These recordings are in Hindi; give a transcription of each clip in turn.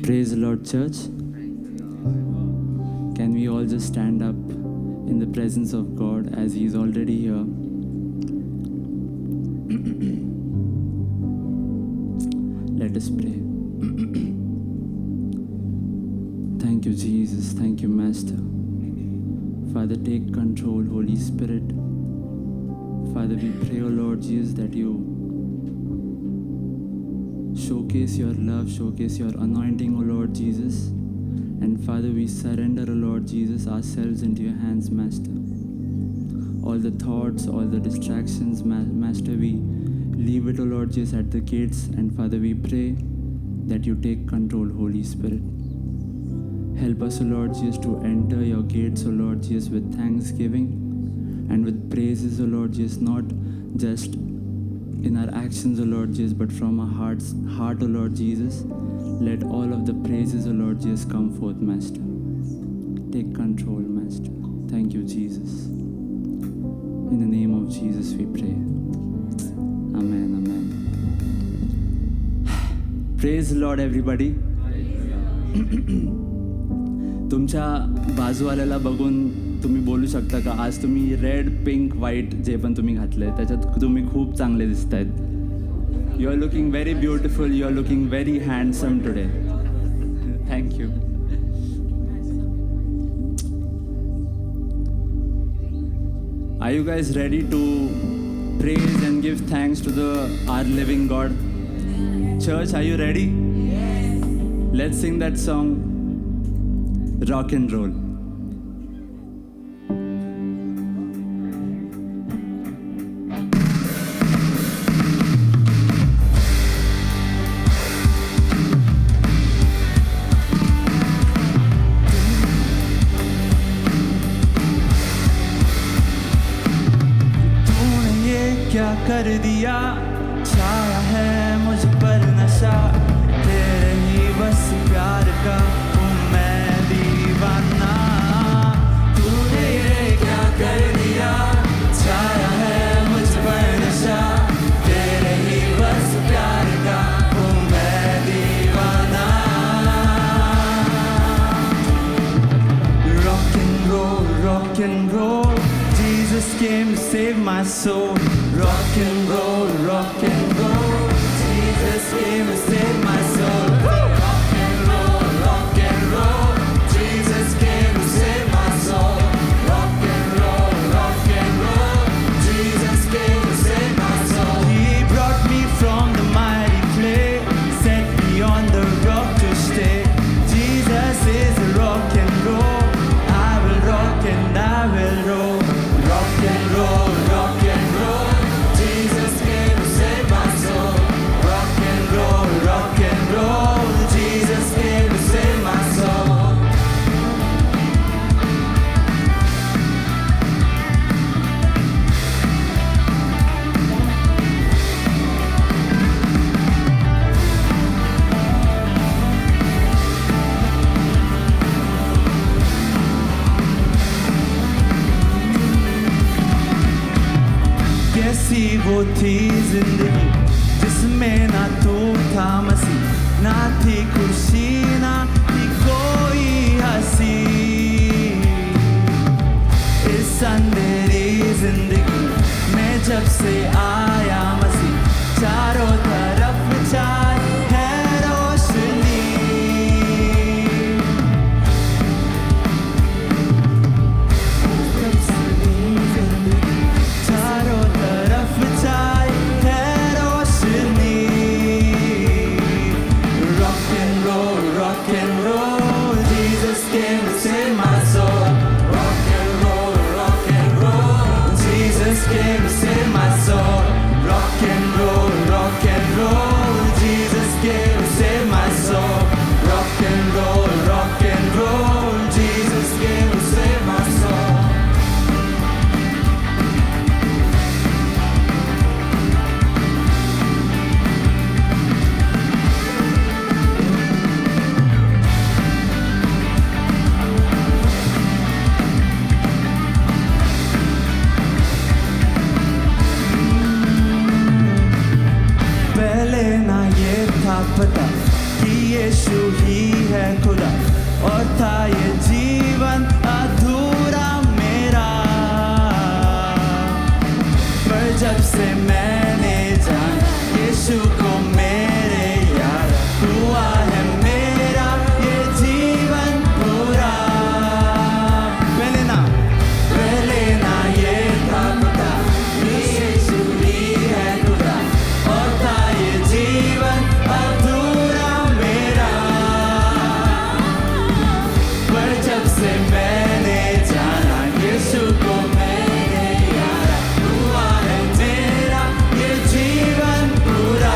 Praise the Lord, church. Can we all just stand up in the presence of God as He is already here? Let us pray. Thank you, Jesus. Thank you, Master. Father, take control, Holy Spirit. Father, we pray, O Lord Jesus, that you showcase your love, showcase your anointing, O Lord Jesus. And Father, we surrender, O Lord Jesus, ourselves into your hands, Master. All the thoughts, all the distractions, Master, we leave it, O Lord Jesus, at the gates. And Father, we pray that you take control, Holy Spirit. Help us, O Lord Jesus, to enter your gates, O Lord Jesus, with thanksgiving and with praises, O Lord Jesus, not just in our actions, O Lord Jesus, but from our heart, O Lord Jesus. Let all of the praises, O Lord Jesus, come forth, Master. Take control, Master. Thank you, Jesus. In the name of Jesus we pray. Amen, amen. Praise the Lord, everybody. तुमच्या बाजूवाल्याला बघून तुम्ही बोलू शकता का, आज तुम्ही रेड, पिंक, व्हाईट जे पण तुम्ही घातलंय त्याच्यात तुम्ही खूप चांगले दिसतायत. You are looking very beautiful, you are looking very handsome today. Thank you. Are you guys ready to praise and give thanks to our living God? Church, are you ready? Yes. Let's sing that song, Rock and Roll. क्या कर दिया, छाया है मुझ पर नशा, तेरे ही बस प्यार का हूँ मैं दीवाना. तूने ये क्या कर दिया, छाया है मुझ पर नशा, तेरे ही बस प्यार का हूँ मैं दीवाना. Rock and roll, Jesus came to save my soul. Rock and roll, Jesus came to save my soul. Rock and roll, Jesus came to save my soul. Rock and roll, Jesus came to save my soul. He brought me from the mighty clay, set me on the rock to stay. Jesus is a rock and roll, I will rock and I will roll. Rock and roll, Jesus came to save my soul. Rock and roll, Jesus came to save my soul. कैसी वो थी जिंदगी जिसमें ना तू था मसीह, ना थी खुशी ना थी कोई हंसी. इस अंधेरी जिंदगी में जब से आया मसीह, चारों तरफ छाई है रोशनी. चारों तरफ छाई है रोशनी. Rock and roll, था ये जीवन अधूरा मेरा, पर जब से मैंने जाना यीशु को मेरे यार, हुआ है मेरा ये जीवन पूरा। पहले ना ये था पता यीशु ही है खुदा, और था ये जीवन अधूरा मेरा, पर जब से मैंने जाना यीशु को मेरे यार, हुआ है मेरा ये जीवन पूरा।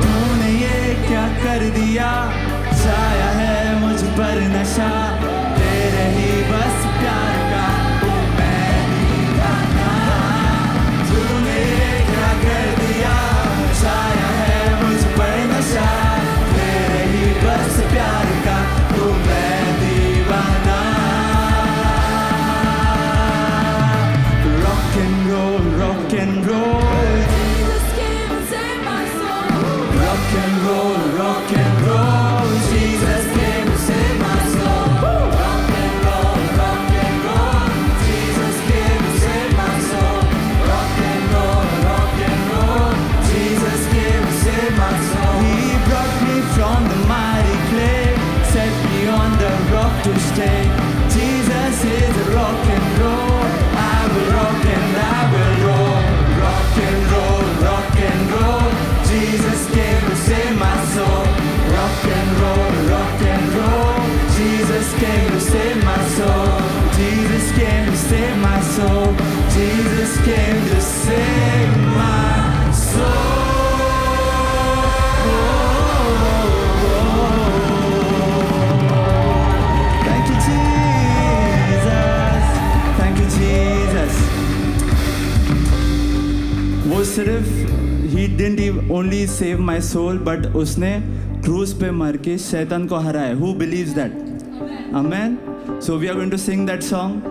तूने ये क्या कर दिया, छाया है मुझ पर नशा, तेरे ही बस प्यार का हूँ मैं दीवाना। तूने ये क्या कर दिया, छाया है मुझ पर नशा, तेरे ही बस प्यार का हूँ मैं दीवाना। rock and roll, Jesus came and saved my soul. rock and roll, Jesus came to save my soul. Rock and roll, Jesus came to save my soul. Rock and roll, Jesus came to save my soul. He brought me from the mighty clay, set me on the rock to stay. Jesus is a rock and roll, I will rock and I will roll. Rock and roll, Jesus came to save my soul. Rock and roll, Jesus came to save my soul. Jesus came to save my soul. Jesus came to save my soul. Thank you, Jesus. Thank you, Jesus. वो सिर्फ he didn't only save my soul, but उसने क्रूज पे मर के शैतान को हराया. Who believes that? Amen. So we are going to sing that song.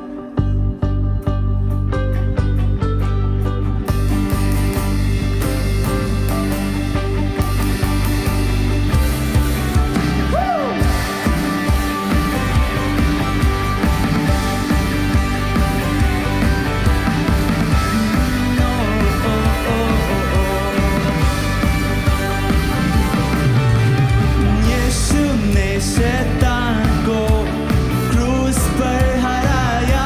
यीशु ने शैतान को क्रूस पर हराया,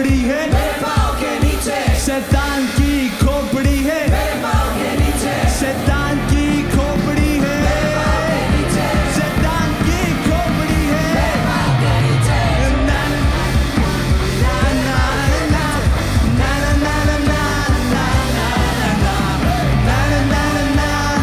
खोपड़ी है, मेरे पाँव के नीचे, शैतान की खोपड़ी है, मेरे पाँव के नीचे, शैतान की खोपड़ी है, मेरे पाँव के नीचे, शैतान की खोपड़ी है। मेरे पाँव के नीचे। ना ना ना ना ना ना ना ना ना ना ना ना ना ना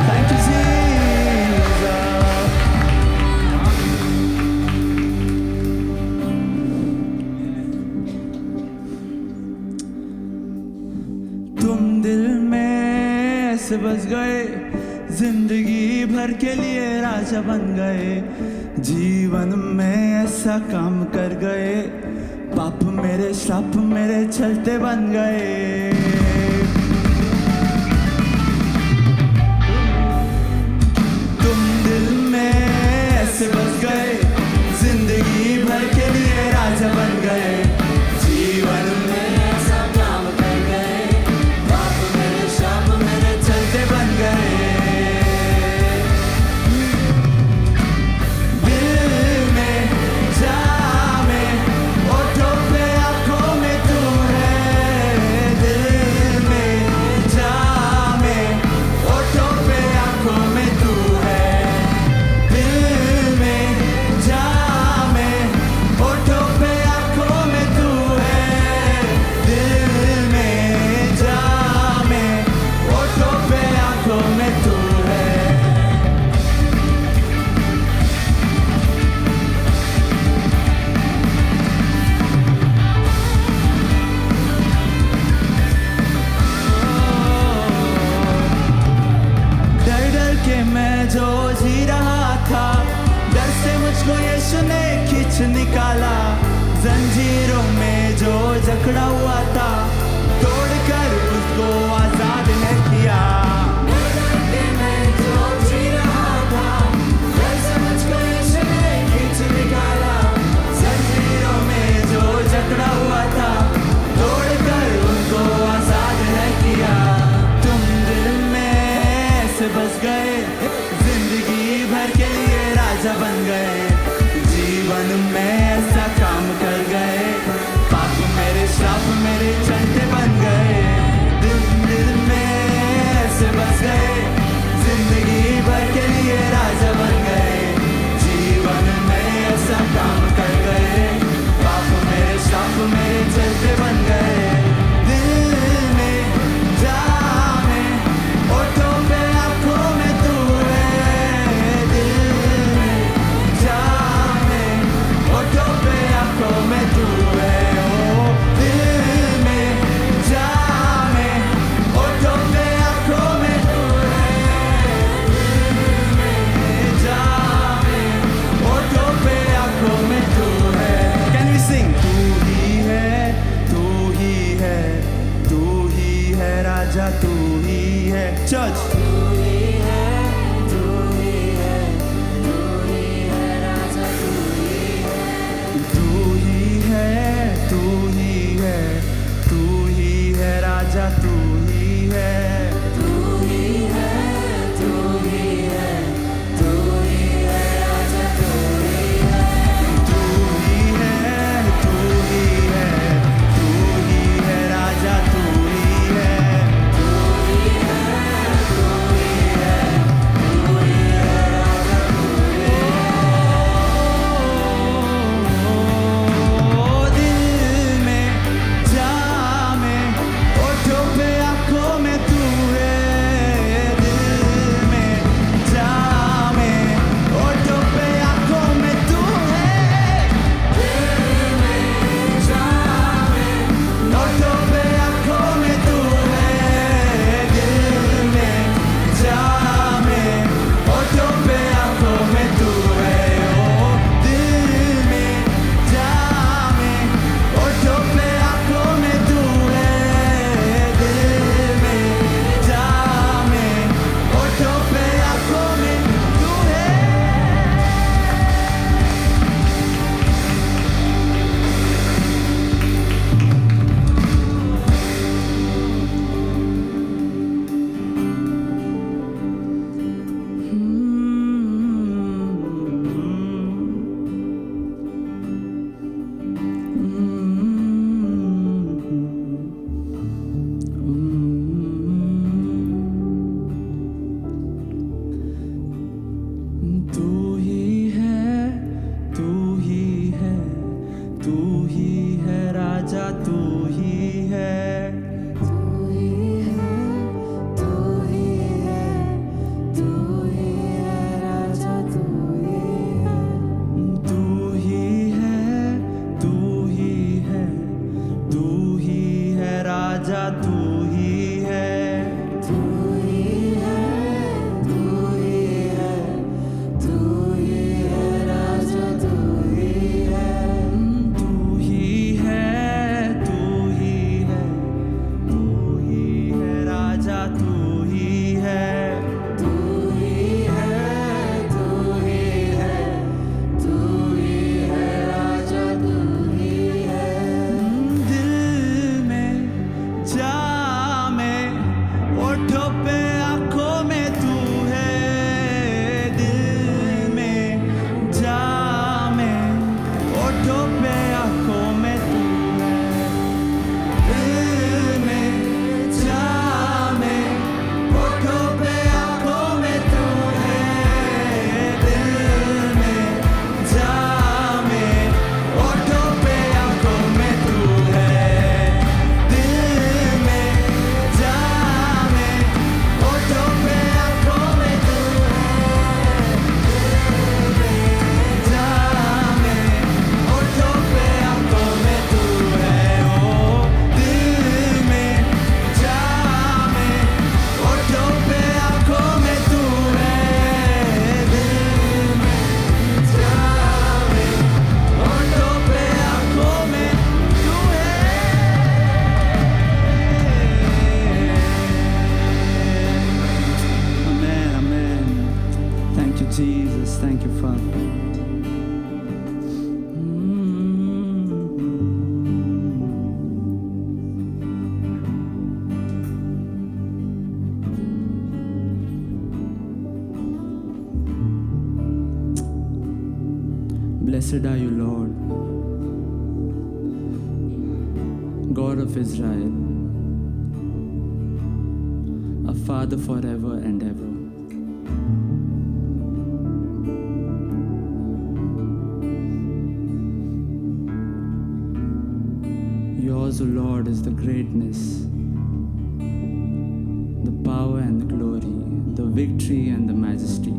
Thank you, Jesus. तुम दिल में ऐसे बस गए, जिंदगी भर के लिए राजा बन गए, जीवन में ऐसा काम कर गए, पाप मेरे श्राप मेरे चलते बन गए। तुम दिल में ऐसे बस गए, जिंदगी भर के लिए राजा बन गए, जीवन में ऐसा काम कर गए, पाप मेरे श्राप मेरे चलते बन गए। दिल में जा में ओठों पे आँखों में तू है, दिल में जा में ओठों पे आँखों में तू है, दिल में जा में ओठों पे आँखों में तू है, दिल में जा में ओठों पे आँखों में तू है। डर डर के मैं जो जी रहा था, डर से मुझको यीशु ने खींच निकाला, जंजीरों में जो जकड़ा हुआ था, तोड़कर उसको आजाद है किया। डर के मैं जो जी रहा था, डर से मुझको यीशु ने खींच निकाला, जंजीरों में जो जकड़ा हुआ था, तोड़कर उनको आजाद है किया। तुम दिल में ऐसे बस गए, जिंदगी भर के लिए राजा बन गए, जीवन में ऐसा काम कर गए, पाप मेरे श्राप मेरे चलते बन गए। दिल Thank you, Father. Blessed are you, Lord, God of Israel, a Father forever and ever. Yours, O Lord, is the greatness, the power and the glory, the victory and the majesty.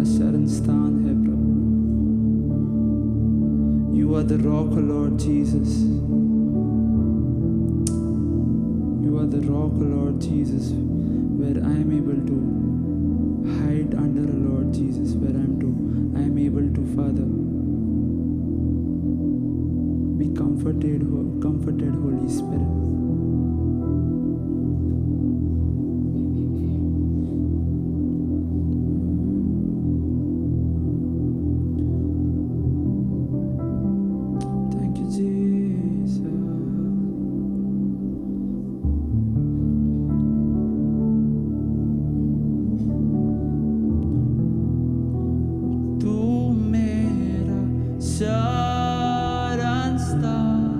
मेरा शरण स्थान है प्रभु. You are the rock, O Lord Jesus. You are the rock, O Lord Jesus, where I am able to hide under, O Lord Jesus, where I am able to, Father, be comforted, Holy Spirit. Thank you, Jesus. तू मेरा शरण स्थान,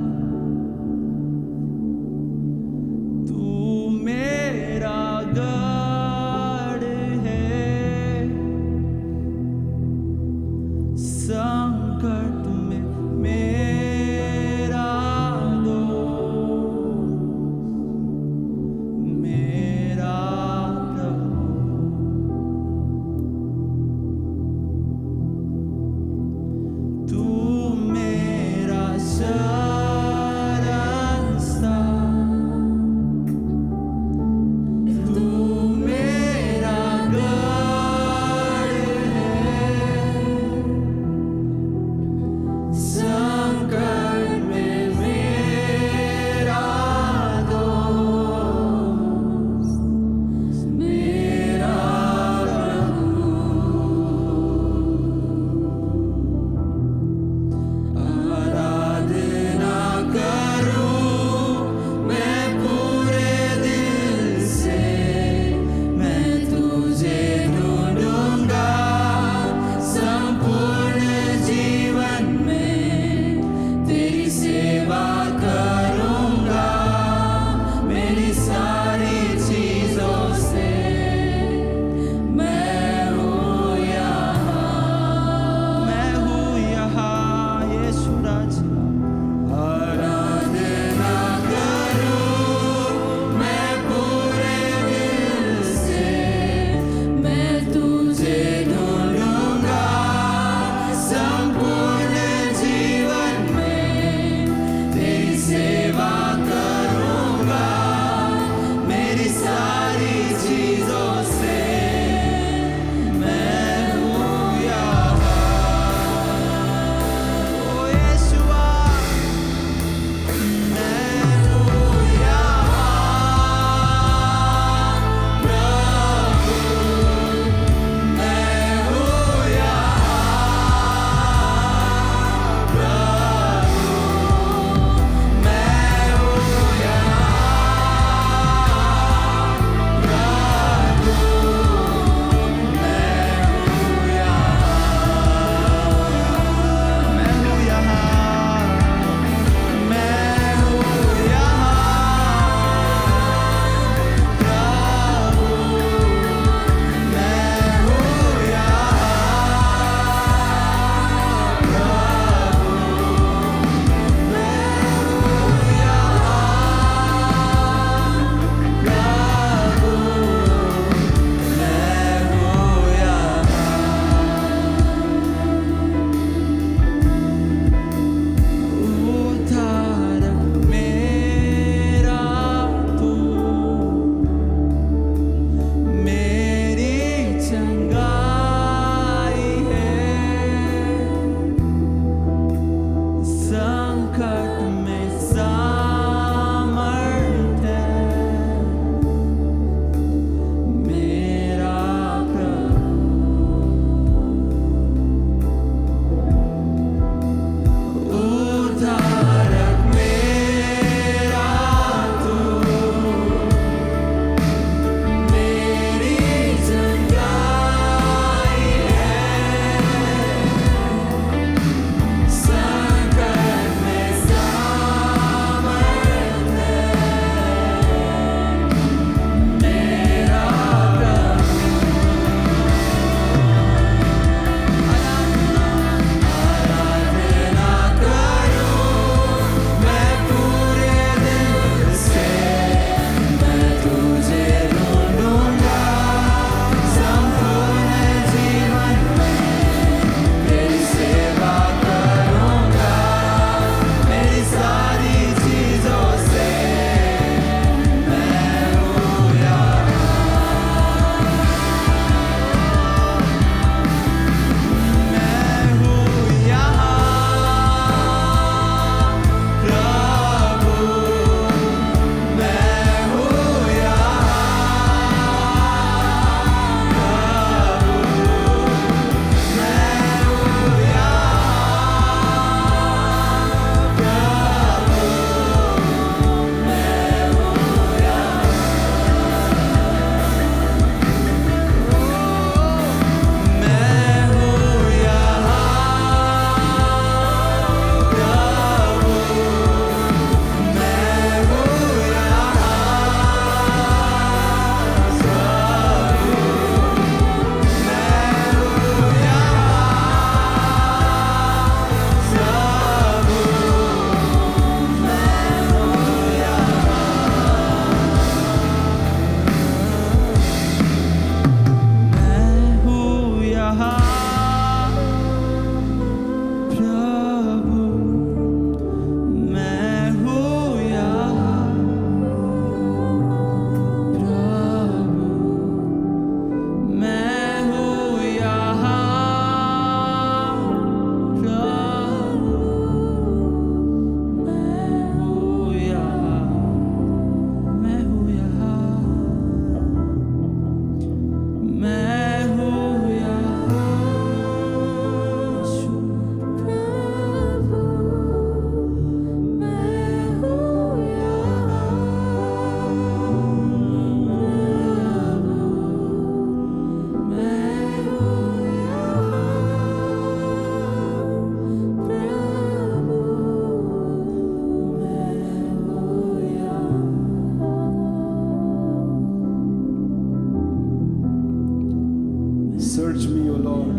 Search me, O Lord.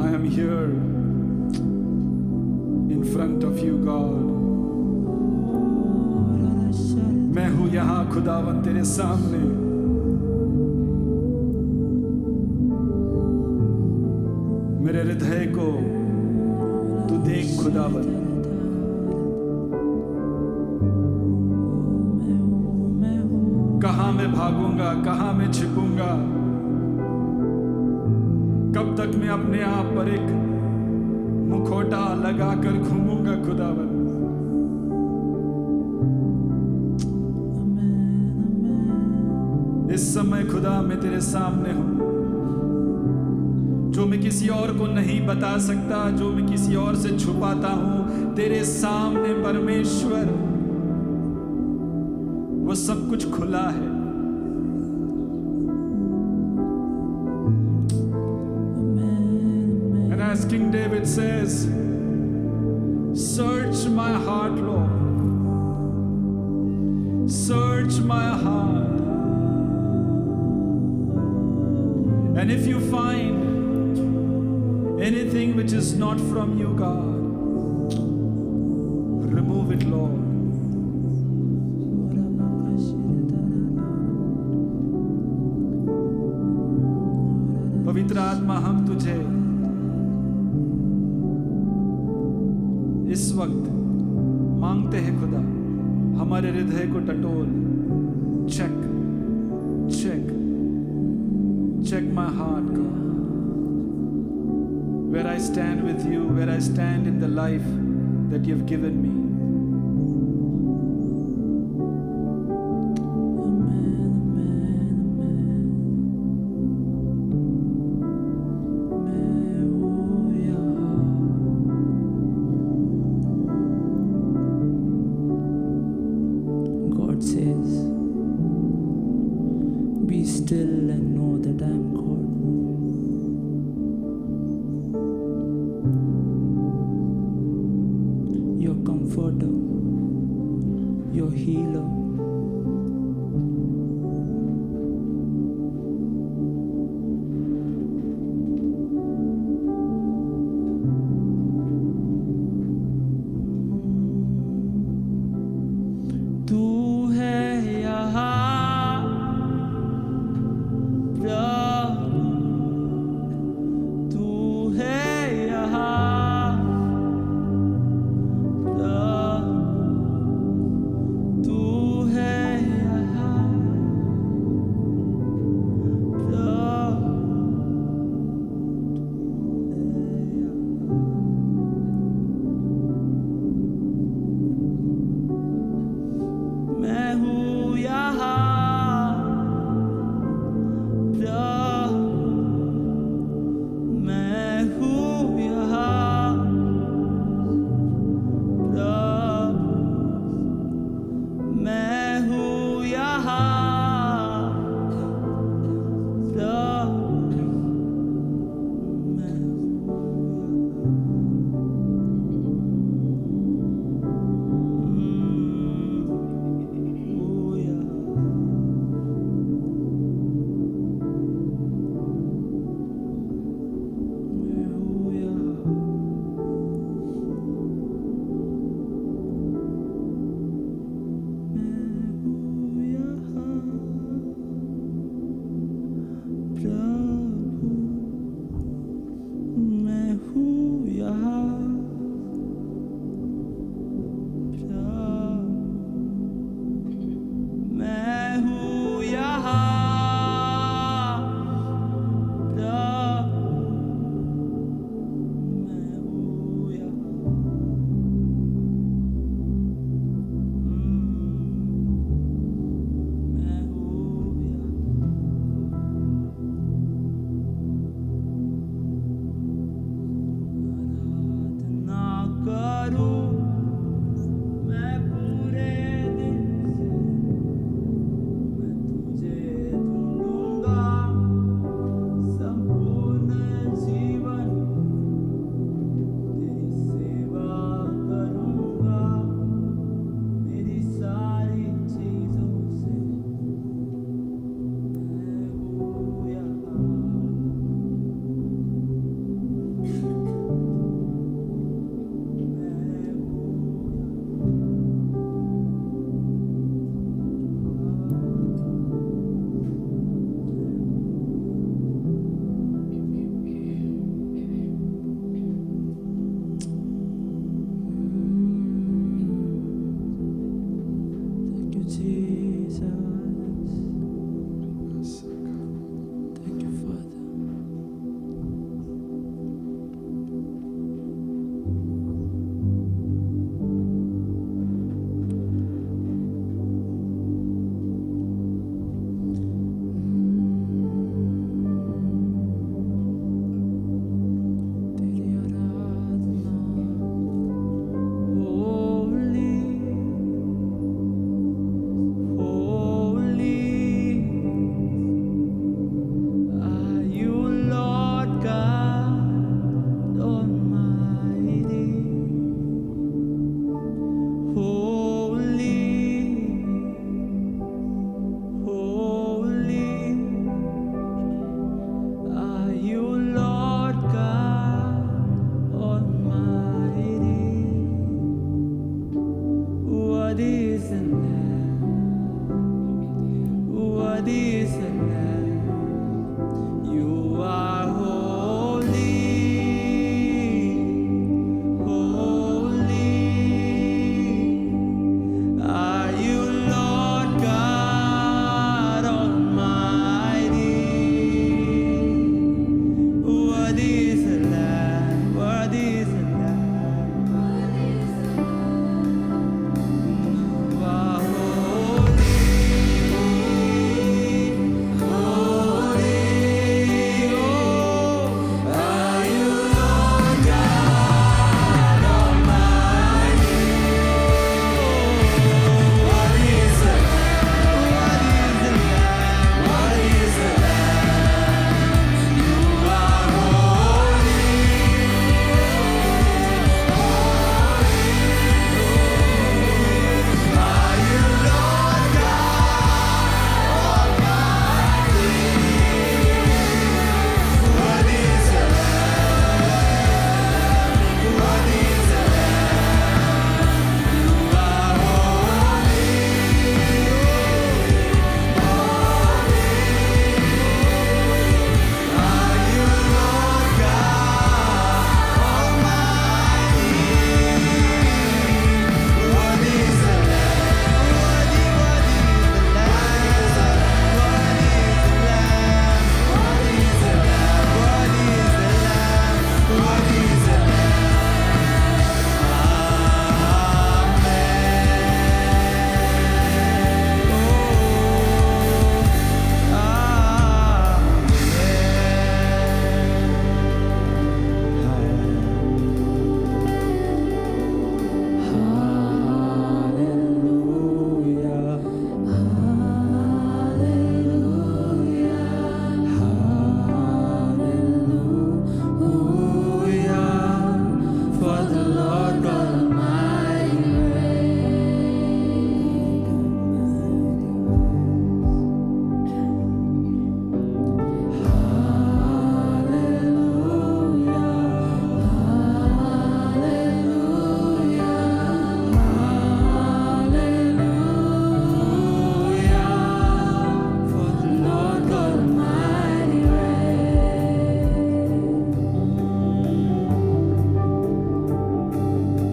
I am here in front of you, God. मैं हूं यहां खुदावन तेरे सामने। मेरे हृदय को तू देख खुदावन। कहां मैं भागूंगा, कहां मैं छिपूंगा? कब तक मैं अपने आप पर एक मुखौटा लगाकर घूमूंगा खुदावन? इस समय खुदा मैं तेरे सामने हूं। जो मैं किसी और को नहीं बता सकता, जो मैं किसी और से छुपाता हूं, तेरे सामने परमेश्वर वो सब कुछ खुला है। And as King David says, search my heart, Lord. Search my heart. And if you find anything which is not from you, God, remove it, Lord. पवित्र आत्मा, हम तुझे इस वक्त मांगते हैं खुदा, हमारे हृदय को टटोल। Check check check my heart, God. Where I stand with you, where I stand in the life that you've given me. God says, be still and know that I am God. Your comforter, your healer. तू है यहाँ प्रभु, तू है यहाँ प्रभु, तू is the Lamb. You are holy, holy. Are you Lord God Almighty? Worthy is the Lamb, worthy is the Lamb. You are holy, holy. Oh, are you Lord God Almighty? Worthy is the Lamb, worthy is the Lamb. You are holy, are you Lord God Almighty? Worthy is the Lamb, worthy is the Lamb. You are holy, are you Lord God Almighty? Worthy is the Lamb, worthy, worthy is the Lamb, worthy is the Lamb, worthy is the Lamb, worthy is the Lamb. For the Lord God Almighty for the Lord God Almighty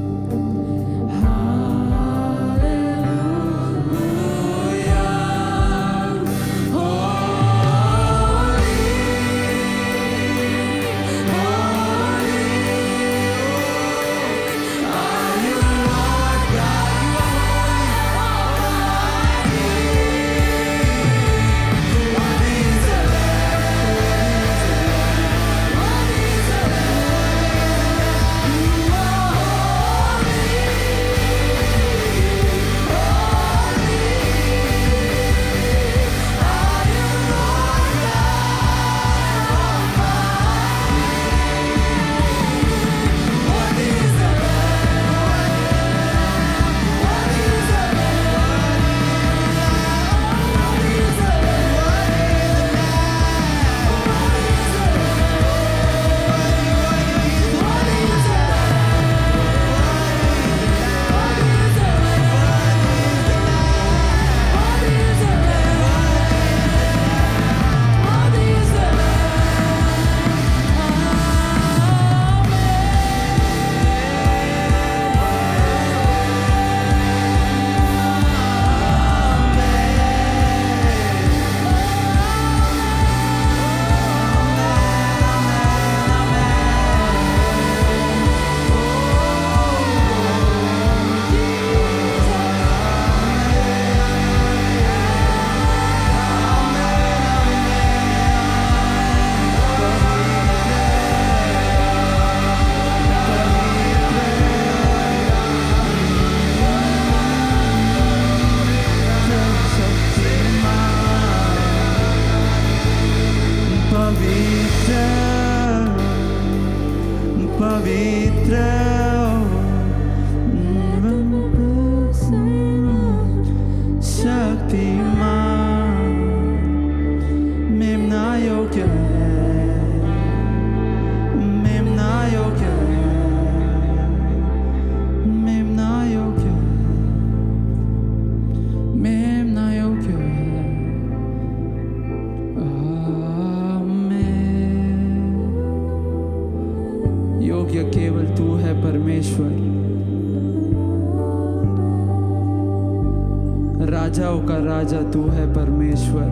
राजाओं का राजा तू है परमेश्वर,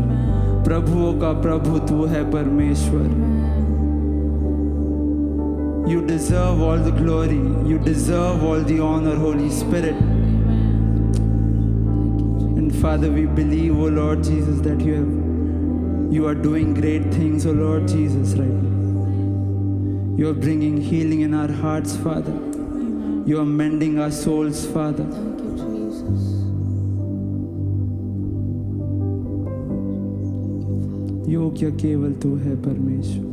प्रभुओं का प्रभु तू है परमेश्वर। You deserve all the glory, you deserve all the honor, Holy Spirit. And Father, we believe, oh Lord Jesus, that you are doing great things, oh Lord Jesus, right now. You are bringing healing in our hearts, Father. You are mending our souls, Father. Thank you, Jesus. योग्य केवल तू है परमेश्वर।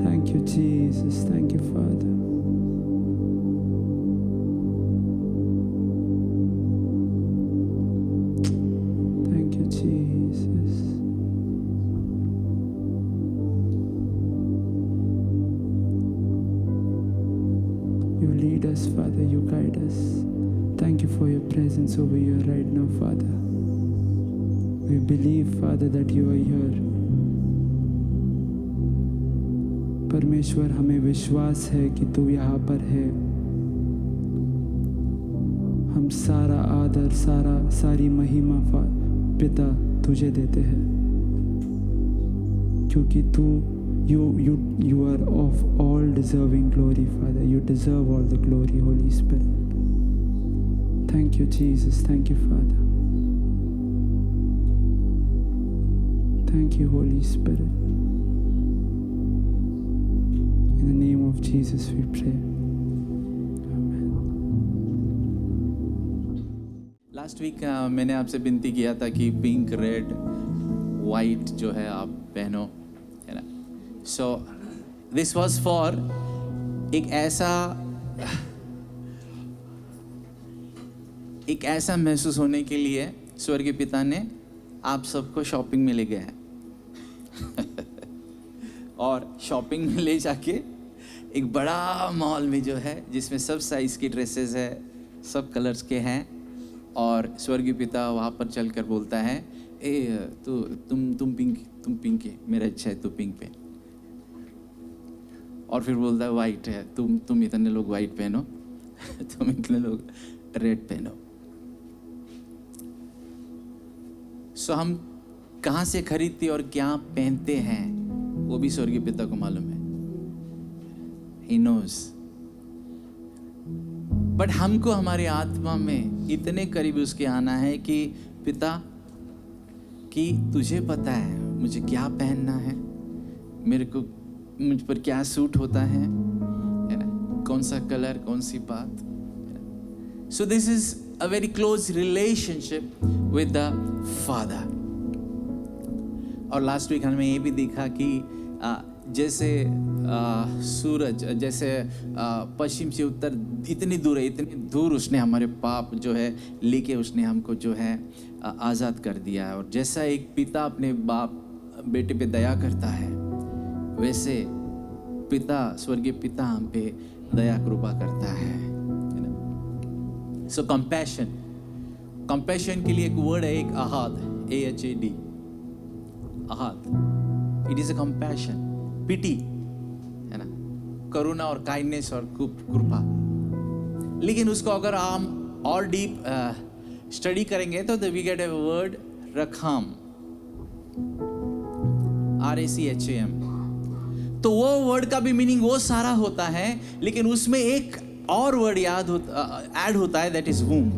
Thank you, Jesus. Thank you, Father. Thank you, Jesus. You lead us, Father. You guide us. Thank you for your presence over here right now, Father. We believe, Father, that you are here. परमेश्वर, हमें विश्वास है कि तू यहाँ पर है। हम सारा आदर, सारी महिमा पिता तुझे देते हैं, क्योंकि तू you are of all deserving glory, Father. You deserve all the glory, Holy Spirit. Thank you, Jesus. Thank you, Father. Thank you, Holy Spirit. In the name of Jesus we pray. Amen. Last week मैंने आपसे विनती किया था कि पिंक, रेड, वाइट जो है आप पहनो, है ना। सो दिस वाज फॉर एक ऐसा महसूस होने के लिए स्वर्गीय पिता ने आप सबको शॉपिंग में ले गया है। और शॉपिंग में ले जाके एक बड़ा मॉल में जो है, जिसमें सब साइज़ की ड्रेसेस है, सब कलर्स के हैं, और स्वर्गीय पिता वहाँ पर चलकर बोलता है, ए तुम पिंक है, मेरा अच्छा है, तू पिंक पहन। और फिर बोलता है वाइट है, तुम इतने लोग वाइट पहनो, तुम इतने लोग रेड पहनो। सो हम कहाँ से खरीदते और क्या पहनते हैं वो भी स्वर्गीय पिता को मालूम है। He knows. बट हमको हमारी आत्मा में इतने करीब उसके आना है कि पिता, कि तुझे पता है मुझे क्या पहनना है, मुझ पर क्या सूट होता है ना, कौन सा कलर, कौन सी बात। So this is a very close relationship with the father. और लास्ट वीक हमने ये भी देखा कि जैसे सूरज जैसे पश्चिम से उत्तर इतनी दूर उसने हमारे पाप जो है लेके उसने हमको जो है आज़ाद कर दिया है। और जैसा एक पिता अपने बेटे पे दया करता है, वैसे स्वर्गीय पिता हम पे दया कृपा करता है। सो कंपैशन के लिए एक वर्ड है, एक ahad, AHAD, ahad. It is a compassion, pity, है ना, करुणा और काइंडनेस और कृपा। लेकिन उसको अगर हम और डीप स्टडी करेंगे तो वी गेट ए वर्ड रखाम, RACHAM। तो वो वर्ड का भी मीनिंग वो सारा होता है, लेकिन उसमें एक और वर्ड ऐड होता है, that is womb,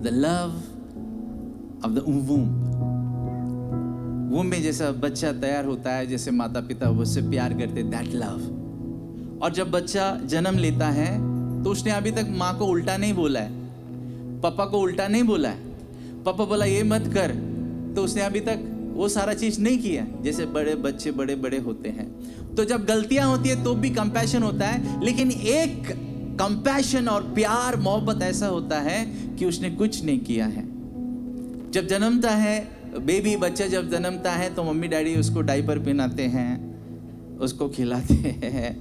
the love of the womb. Womb में जैसा बच्चा तैयार होता है, जैसे माता पिता उससे प्यार करते, दैट लव। और जब बच्चा जन्म लेता है तो उसने अभी तक माँ को उल्टा नहीं बोला है, पापा को उल्टा नहीं बोला है। पापा बोला ये मत कर, तो उसने अभी तक वो सारा चीज नहीं किया। जैसे बड़े बच्चे बड़े होते हैं, तो जब गलतियां होती है तो भी कंपैशन होता है, लेकिन एक कंपैशन और प्यार मोहब्बत ऐसा होता है कि उसने कुछ नहीं किया है। जब जन्मता है बच्चा जब जन्मता है तो मम्मी डैडी उसको डायपर पहनाते हैं, उसको खिलाते हैं,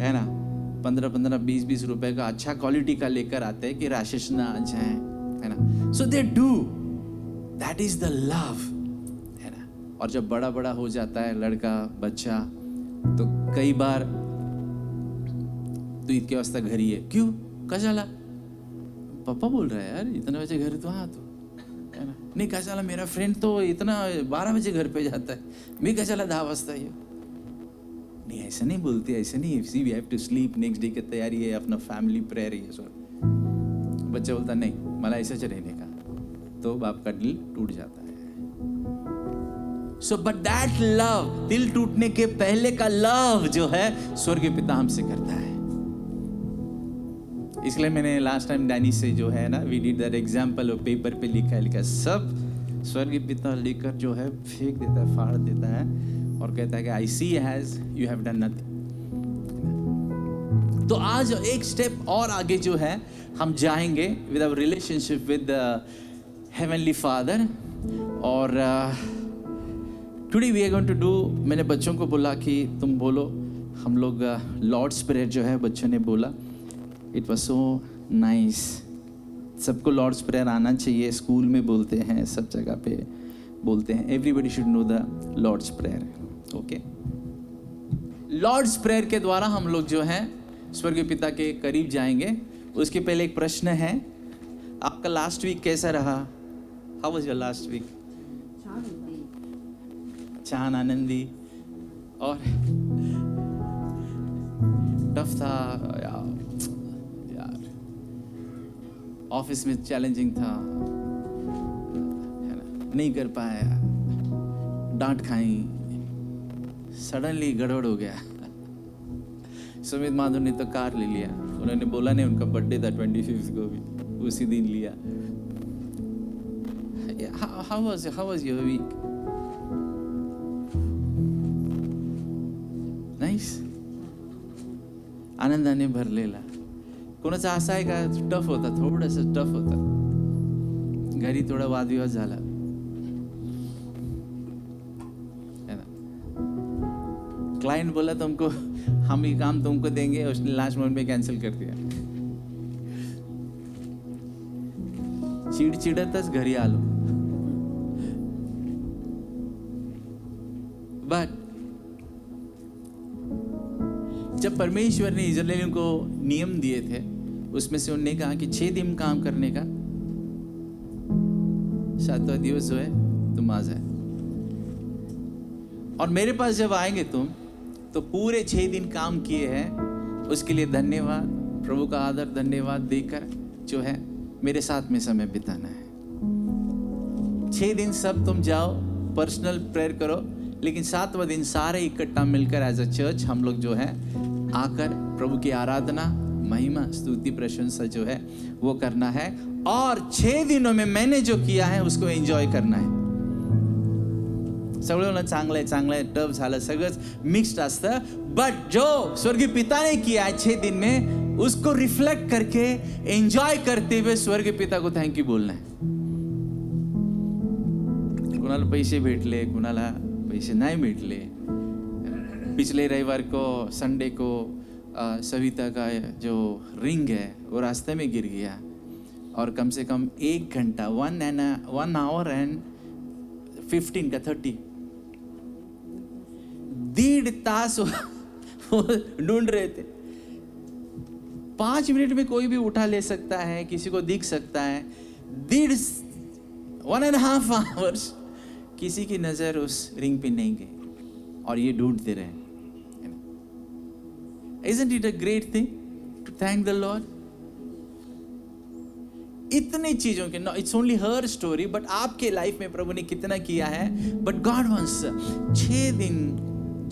है ना, 15-20 रुपए का अच्छा क्वालिटी का लेकर आते हैं कि राशेस ना आ जाए, है ना। So they do, that is the love, है ना। और जब बड़ा हो जाता है लड़का बच्चा, तो कई बार तू इतके वाजता घरी आहे. क्यों? कशाला? पप्पा बोल रहा है यार इतने बजे घर तो हाँ तो है ना. नहीं कशाला, मेरा फ्रेंड तो इतना 12 बजे घर पे जाता है, मैं कशाला 10 वाजता ये. नहीं ऐसा नहीं बोलते, ऐसा नहीं. See we have to sleep, next day की तैयारी है, अपना फैमिली प्रेयर है. सो बच्चा बोलता नहीं मला ऐसा रहने का, तो बाप का दिल टूट जाता है. सो बट दैट लव, दिल टूटने के पहले का लव जो है स्वर्गीय पिता हमसे करता है. इसलिए मैंने लास्ट टाइम डैनी से जो है ना, we did that example, paper पे लिखा सब स्वर्गीय पिता लेकर जो है फेंक देता है, फाड़ देता है और कहता है कि I see has you have done nothing. तो आज एक स्टेप और आगे जो है हम जाएंगे with our relationship with heavenly father. और today we are going to do, मैंने बच्चों को बोला कि तुम बोलो, हम लोग लॉर्ड्स प्रेयर जो है बच्चों ने बोला. It was so nice. सबको लॉर्ड्स प्रेयर आना चाहिए. स्कूल में बोलते हैं, सब जगह पे बोलते हैं. Everybody should know the Lord's prayer. Okay, Lord's prayer के द्वारा हम लोग जो है स्वर्गीय पिता के करीब जाएंगे. उसके पहले एक प्रश्न है, आपका लास्ट वीक कैसा रहा? How was your last week? छान आनंदी और टफ था यार, ऑफिस में चैलेंजिंग था है ना, नहीं कर पाया, डांट खाई, सडनली गड़बड़ हो गया. सुमित माधुर ने तो कार ले लिया, उन्होंने बोला नहीं, उनका बर्थडे था 25 को भी, उसी दिन लिया. How was your week? Nice. आनंदाने भरलेला. कोणाचा असा आहे का टफ होता, थोडंसं टफ होता, घरी थोडा वादविवाद झाला है ना. क्लाइंट बोला तुमको हम ये काम तुमको देंगे, उसने लास्ट मोमेंट में कैंसिल कर दिया. चिडचिडतच घरी आलो. बट जब परमेश्वर ने इस्राएलियों को नियम दिए थे, उसमें से उन्होंने कहा कि 6 दिन काम करने का, 7वां दिवस जो है तुम आ जाए. और मेरे पास जब आएंगे तुम, तो पूरे 6 दिन काम किए हैं, उसके लिए धन्यवाद, प्रभु का आदर धन्यवाद देकर जो है मेरे साथ में समय बिताना है. 6 दिन सब तुम जाओ पर्सनल प्रेयर करो, लेकिन 7वां दिन सारे इकट्ठा मिलकर एज अ चर्च हम लोग जो है आकर प्रभु की आराधना, महिमा, स्तुति, प्रशंसा जो है वो करना है. और 6 दिनों में मैंने जो किया है उसको एंजॉय करना है. सगळं चांगलं आहे, टफ झालं, सगळंच मिक्स्ड असतं. बट जो स्वर्गीय पिता ने किया है 6 दिन में, उसको रिफ्लेक्ट करके एंजॉय करते हुए स्वर्गीय पिता को थैंक यू बोलना है. कुणाला पैसे भेटले, कुणाला पैसे नहीं भेटले. पिछले रविवार को, संडे को सविता का जो रिंग है वो रास्ते में गिर गया, और कम से कम 1 घंटा 1 hour and 15 का 30 1.5 तास वो ढूंढ रहे थे. 5 मिनट में कोई भी उठा ले सकता है, किसी को दिख सकता है. 1.5 hours किसी की नजर उस रिंग पे नहीं गई, और ये ढूंढते रहे. Isn't it a great thing to thank the Lord? इतनी चीजों के, it's only her story, but आपके लाइफ में प्रभु ने कितना किया है. बट गॉड वांट्स 6 दिन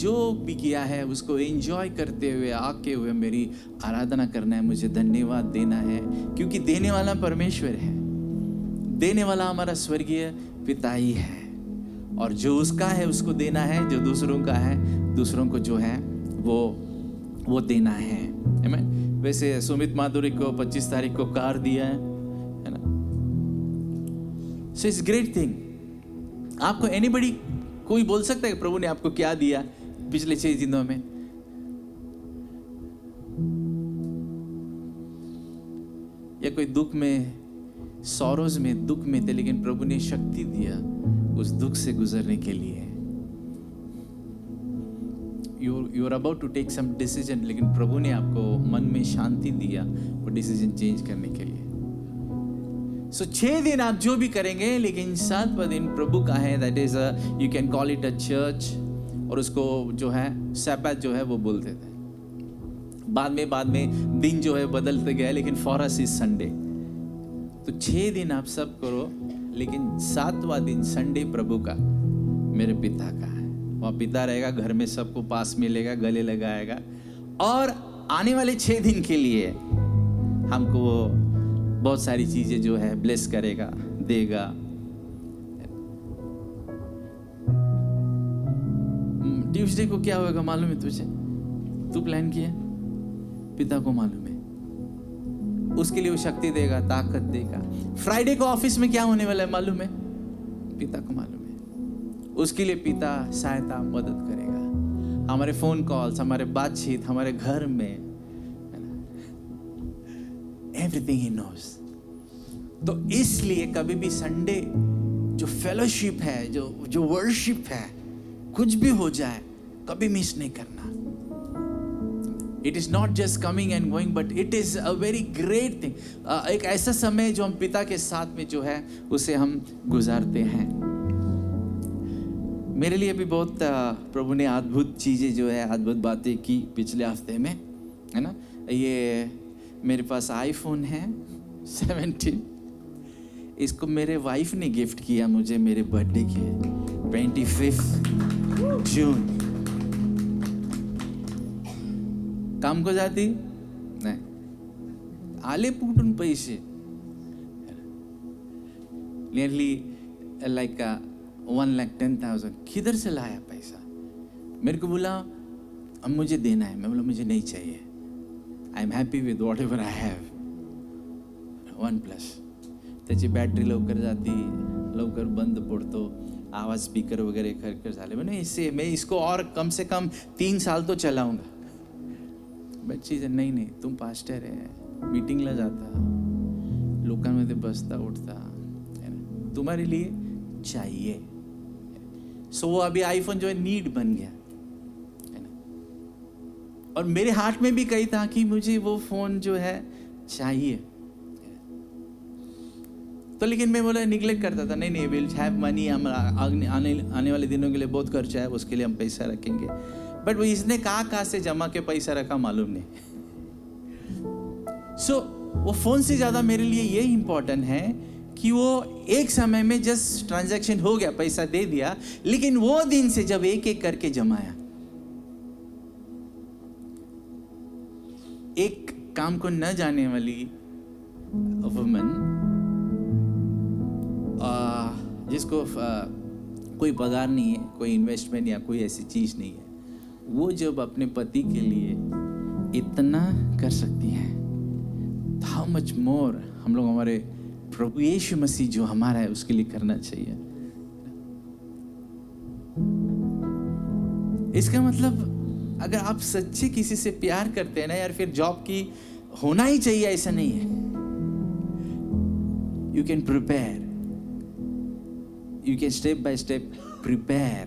जो भी किया है उसको एंजॉय करते हुए, आके हुए मेरी आराधना करना है, मुझे धन्यवाद देना है, क्योंकि देने वाला परमेश्वर है, देने वाला हमारा स्वर्गीय पिता ही है. और जो उसका है उसको देना है, जो दूसरों का है दूसरों को जो है वो देना है. आमीन. वैसे सुमित माधुरी को 25 तारीख को कार दिया है ना. So it's great thing. आपको एनीबडी, कोई बोल सकता है कि प्रभु ने आपको क्या दिया पिछले 6 दिनों में? या कोई दुख में, सॉरोज में, दुख में थे, लेकिन प्रभु ने शक्ति दिया उस दुख से गुजरने के लिए. You are about to take some decision, लेकिन प्रभु ने आपको मन में शांति दिया वो डिसीजन चेंज करने के लिए। सो 6 दिन आप जो भी करेंगे, लेकिन 7वां दिन प्रभु का है, that is you can call it a church, और उसको जो है सैबत जो है वो बोलते थे। बाद में दिन जो है बदलते गए, लेकिन फॉर अस इज संडे। तो 6 दिन आप सब करो, लेकिन 7वां दिन संडे प्रभु का, मेरे पिता का है। वहाँ पिता रहेगा, घर में सबको पास मिलेगा, गले लगाएगा, और आने वाले 6 दिन के लिए हमको वो बहुत सारी चीजें जो है ब्लेस करेगा, देगा। ट्यूसडे को क्या होगा मालूम है तुझे? तू प्लान किया, पिता को मालूम है, उसके लिए वो शक्ति देगा, ताकत देगा। फ्राइडे को ऑफिस में क्या होने वाला है मालूम है? पिता को मालूम है, उसके लिए पिता सहायता मदद करेगा। हमारे फोन कॉल्स, हमारे बातचीत, हमारे घर में, एवरीथिंग ही नोस। तो इसलिए कभी भी संडे जो फेलोशिप है, जो वर्शिप है, कुछ भी हो जाए कभी मिस नहीं करना। It is not just coming and going, but it is a very great thing. एक ऐसा समय जो हम पिता के साथ में जो है उसे हम गुजारते हैं। मेरे लिए भी बहुत प्रभु ने अद्भुत चीजें जो है, अद्भुत बातें की पिछले हफ्ते में, है ना। ये मेरे पास आईफोन है 17, इसको मेरे वाइफ ने गिफ्ट किया मुझे मेरे बर्थडे के 25 जून। काम को जाती नाही, आले कुठून पैसे, नियरली लाइक 1,10,000, किधर से लाया पैसा? मेरे को बोला अब मुझे देना है। मैं बोला मुझे नहीं चाहिए, I am happy with what ever I have. OnePlus, त्याची बॅटरी लवकर जाती, लवकर बंद पडतो, आवाज स्पीकर वगैरे कर झाले। मैंने इससे मैं इसको और कम से कम 3 साल तो चलाऊंगा। बच्ची नहीं, तुम पास्टर है, मीटिंगला जाता, लोकांमध्ये बसता उठता, तुम्हारे लिए चाहिए। सो वो अभी आईफोन जो है नीड बन गया, है ना। और मेरे हार्ट में भी कही था कि मुझे वो फोन जो है चाहिए, तो लेकिन मैं बोला निग्लेक्ट करता था, नहीं विल हैव मनी, हम आने वाले दिनों के लिए बहुत खर्चा है, उसके लिए हम पैसा रखेंगे। बट वो इसने कहाँ से जमा के पैसा रखा मालूम नहीं। सो वो फोन से ज्यादा मेरे लिए ये इंपॉर्टेंट है कि वो एक समय में जस्ट ट्रांजैक्शन हो गया, पैसा दे दिया, लेकिन वो दिन से जब एक एक करके जमाया, एक काम को न जाने वाली वुमन, जिसको कोई पगार नहीं है, कोई इन्वेस्टमेंट या कोई ऐसी चीज नहीं है, वो जब अपने पति के लिए इतना कर सकती है, हाउ मच मोर हम लोग हमारे प्रभु यीशु मसीह जो हमारा है उसके लिए करना चाहिए। इसका मतलब अगर आप सच्चे किसी से प्यार करते हैं ना यार, फिर जॉब की होना ही चाहिए ऐसा नहीं है। You can prepare, you can step by step prepare,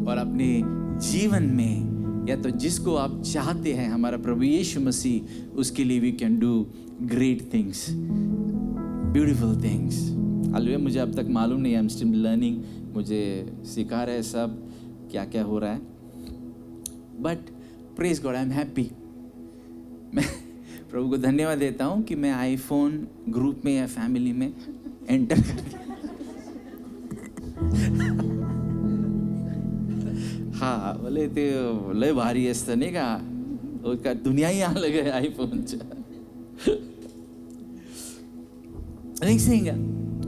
और अपने जीवन में या तो जिसको आप चाहते हैं हमारा प्रभु यीशु मसीह, उसके लिए we can do great things, beautiful things. Hallelujah. मुझे अब तक मालूम नहीं, आई एम स्टिल लर्निंग, मुझे सिखा रहे सब क्या क्या हो रहा है, but praise God, I am happy. मैं प्रभु को धन्यवाद देता हूँ कि मैं आईफोन ग्रुप में या फैमिली में एंटर कर हा बोले ते लय भारी असतं नाही का, दुनिया ही अलग है आईफोनच्या।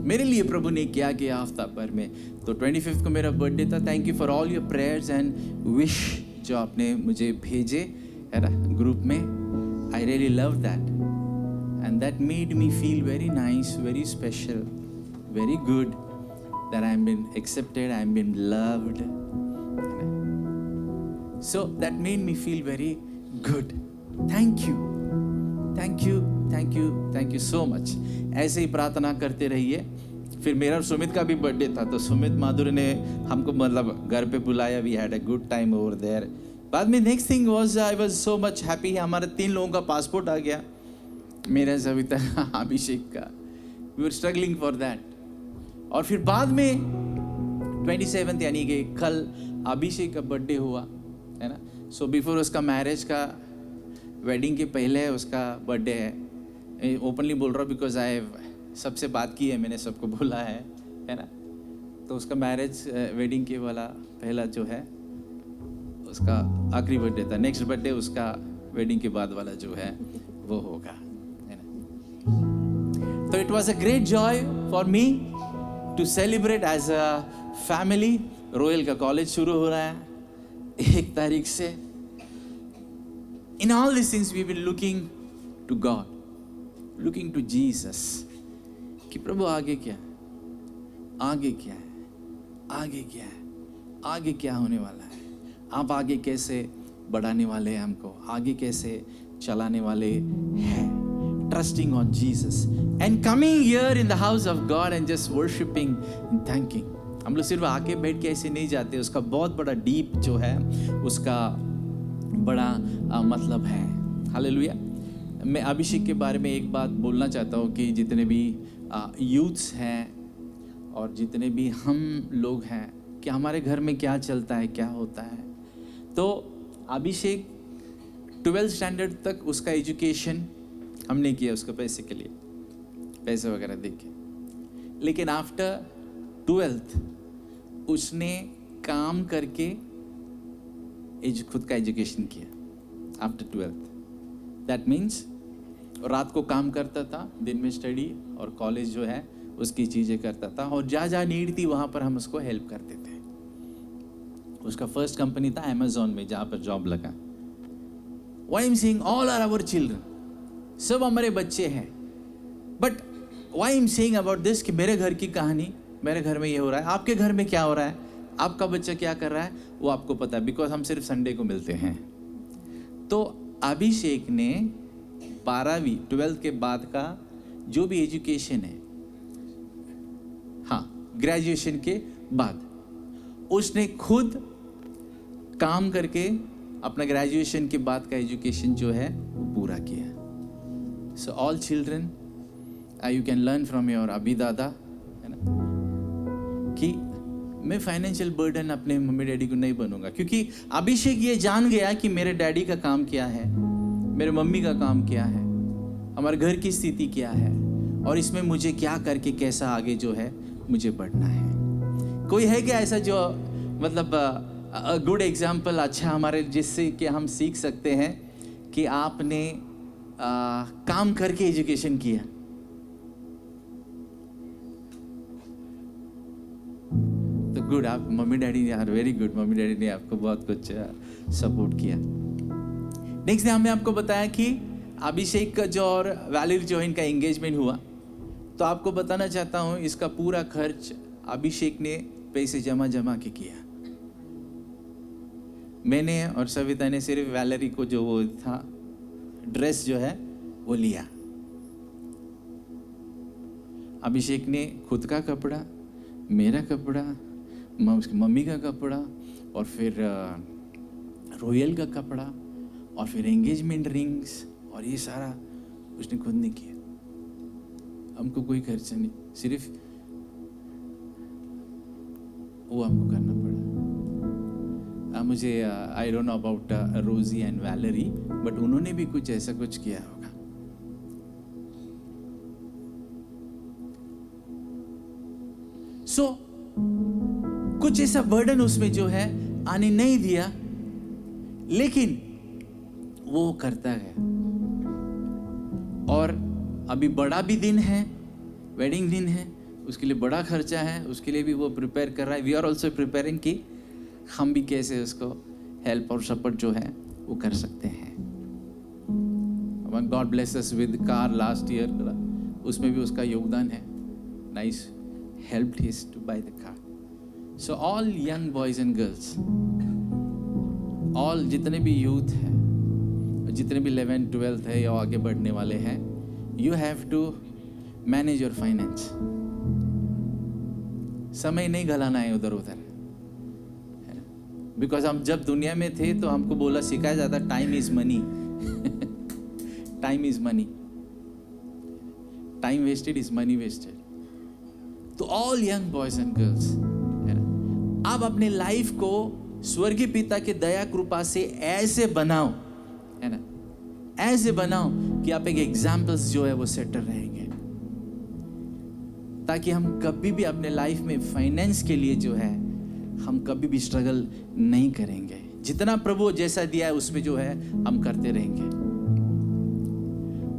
मेरे लिए प्रभु ने क्या किया हफ्ता भर में। तो 25 को मेरा बर्थडे था। Thank you for all your prayers and wish जो आपने मुझे भेजे है ना ग्रुप में। I really love that and that made me feel very nice, very special, very good that I am been accepted, I am been loved. So that made me feel very good. Thank you, thank you, thank you, thank you so much. ऐसे ही प्रार्थना करते रहिए। फिर मेरा और सुमित का भी बर्थडे था, तो सुमित माधुरी ने हमको मतलब घर पे बुलाया, we had a good time over there, बाद में next thing was I was so much happy, हमारे 3 लोगों का पासपोर्ट आ गया, मेरा सविता का, अभिषेक का. We were struggling for that. और फिर बाद में 27 यानी कि कल अभिषेक का बर्थडे हुआ है ना. सो बिफोर उसका मैरिज का, वेडिंग के पहले उसका बर्थडे है. ओपनली बोल रहा हूँ बिकॉज आई सबसे बात की है, मैंने सबको बोला है ना. तो उसका मैरिज वेडिंग के वाला पहला जो है उसका आखिरी बर्थडे था. नेक्स्ट बर्थडे उसका वेडिंग के बाद वाला जो है वो होगा, है ना. तो it was a great joy for me to celebrate as a family. Royal का कॉलेज शुरू हो रहा है 1 तारीख से. In all this things we will looking to God, looking to Jesus, कि प्रभु आगे क्या है, आगे क्या है, आगे क्या है, आगे क्या होने वाला है. आप आगे कैसे बढ़ाने वाले हैं हमको, आगे कैसे चलाने वाले हैं. Trusting on Jesus and coming here in the house of God and just worshipping and thanking. हम लोग सिर्फ आके बैठ के ऐसे नहीं जाते, उसका बहुत बड़ा डीप जो है उसका बड़ा मतलब है. हालेलुया. मैं अभिषेक के बारे में एक बात बोलना चाहता हूँ कि जितने भी यूथ्स हैं और जितने भी हम लोग हैं कि हमारे घर में क्या चलता है, क्या होता है. तो अभिषेक 12th स्टैंडर्ड तक उसका एजुकेशन हमने किया उसको पैसे के लिए, पैसे वगैरह दे के. लेकिन आफ्टर 12th उसने काम करके खुद का एजुकेशन किया आफ्टर 12th. दैट मीन्स रात को काम करता था, दिन में स्टडी और कॉलेज जो है उसकी चीज़ें करता था. और जहाँ नीड थी वहाँ पर हम उसको हेल्प करते थे. उसका फर्स्ट कंपनी था अमेजोन में, जहाँ पर जॉब लगा. Why I am saying all are our children, सब हमारे बच्चे हैं. But why I am saying about this कि मेरे घर की कहानी, मेरे घर में ये हो रहा है, आपके घर में क्या हो रहा है, आपका बच्चा क्या कर रहा है, वो आपको पता है, बिकॉज हम सिर्फ संडे को मिलते हैं. तो अभिषेक ने 12वीं 12th के बाद का जो भी एजुकेशन है, हाँ ग्रेजुएशन के बाद, उसने खुद काम करके अपना ग्रेजुएशन के बाद का एजुकेशन जो है वो पूरा किया. So all children you can learn from your अभी दादा, है ना, कि मैं फाइनेंशियल बर्डन अपने मम्मी डैडी को नहीं बनूंगा. क्योंकि अभिषेक ये जान गया कि मेरे डैडी का काम क्या है, मेरे मम्मी का काम क्या है, हमारे घर की स्थिति क्या है, और इसमें मुझे क्या करके कैसा आगे जो है मुझे बढ़ना है. कोई है क्या ऐसा जो मतलब गुड एग्जाम्पल, अच्छा हमारे, जिससे कि हम सीख सकते हैं कि आपने काम करके एजुकेशन किया. तो गुड, आप mummy daddy are very good, mummy daddy ने आपको बहुत कुछ सपोर्ट किया. नेक्स्ट डे हमने आपको बताया कि अभिषेक का जो और वैलेरी जो इनका एंगेजमेंट हुआ. तो आपको बताना चाहता हूँ इसका पूरा खर्च अभिषेक ने पैसे जमा के किया. मैंने और सविता ने सिर्फ वैलेरी को जो वो था ड्रेस जो है वो लिया. अभिषेक ने खुद का कपड़ा, मेरा कपड़ा, मम्मी का कपड़ा, और फिर रॉयल का कपड़ा, और फिर एंगेजमेंट रिंग्स, और ये सारा उसने खुद ने किया. हमको कोई खर्चा नहीं, सिर्फ वो हमको करना पड़ा. मुझे आई डोंट नो अबाउट रोजी एंड वैलेरी, बट उन्होंने भी कुछ ऐसा कुछ किया होगा. सो कुछ ऐसा बर्डन उसमें जो है आने नहीं दिया, लेकिन वो करता है. और अभी बड़ा भी दिन है, वेडिंग दिन है, उसके लिए बड़ा खर्चा है, उसके लिए भी वो प्रिपेयर कर रहा है. वी आर ऑल्सो प्रिपेयरिंग कि हम भी कैसे उसको हेल्प और सपोर्ट जो है वो कर सकते हैं. God bless us with car last year, उसमें भी उसका योगदान है. Nice helped his to buy the car. So all young boys and girls, all जितने भी यूथ हैं, जितने भी 11th 12th है या आगे बढ़ने वाले हैं, you have to manage your finance. समय नहीं गलाना है उधर उधर, है ना. बिकॉज हम जब दुनिया में थे तो हमको बोला सिखाया जाता time is money. Time is money. Time wasted is money wasted. तो all young boys and girls, आप अपने लाइफ को स्वर्गीय पिता के दया कृपा से ऐसे बनाओ, है ना, ऐसे बनाओ कि आप एक एग्जाम्पल्स जो है वो सेटर रहेंगे, ताकि हम कभी भी अपने लाइफ में फाइनेंस के लिए जो है हम कभी भी स्ट्रगल नहीं करेंगे. जितना प्रभु जैसा दिया है उसमें जो है हम करते रहेंगे.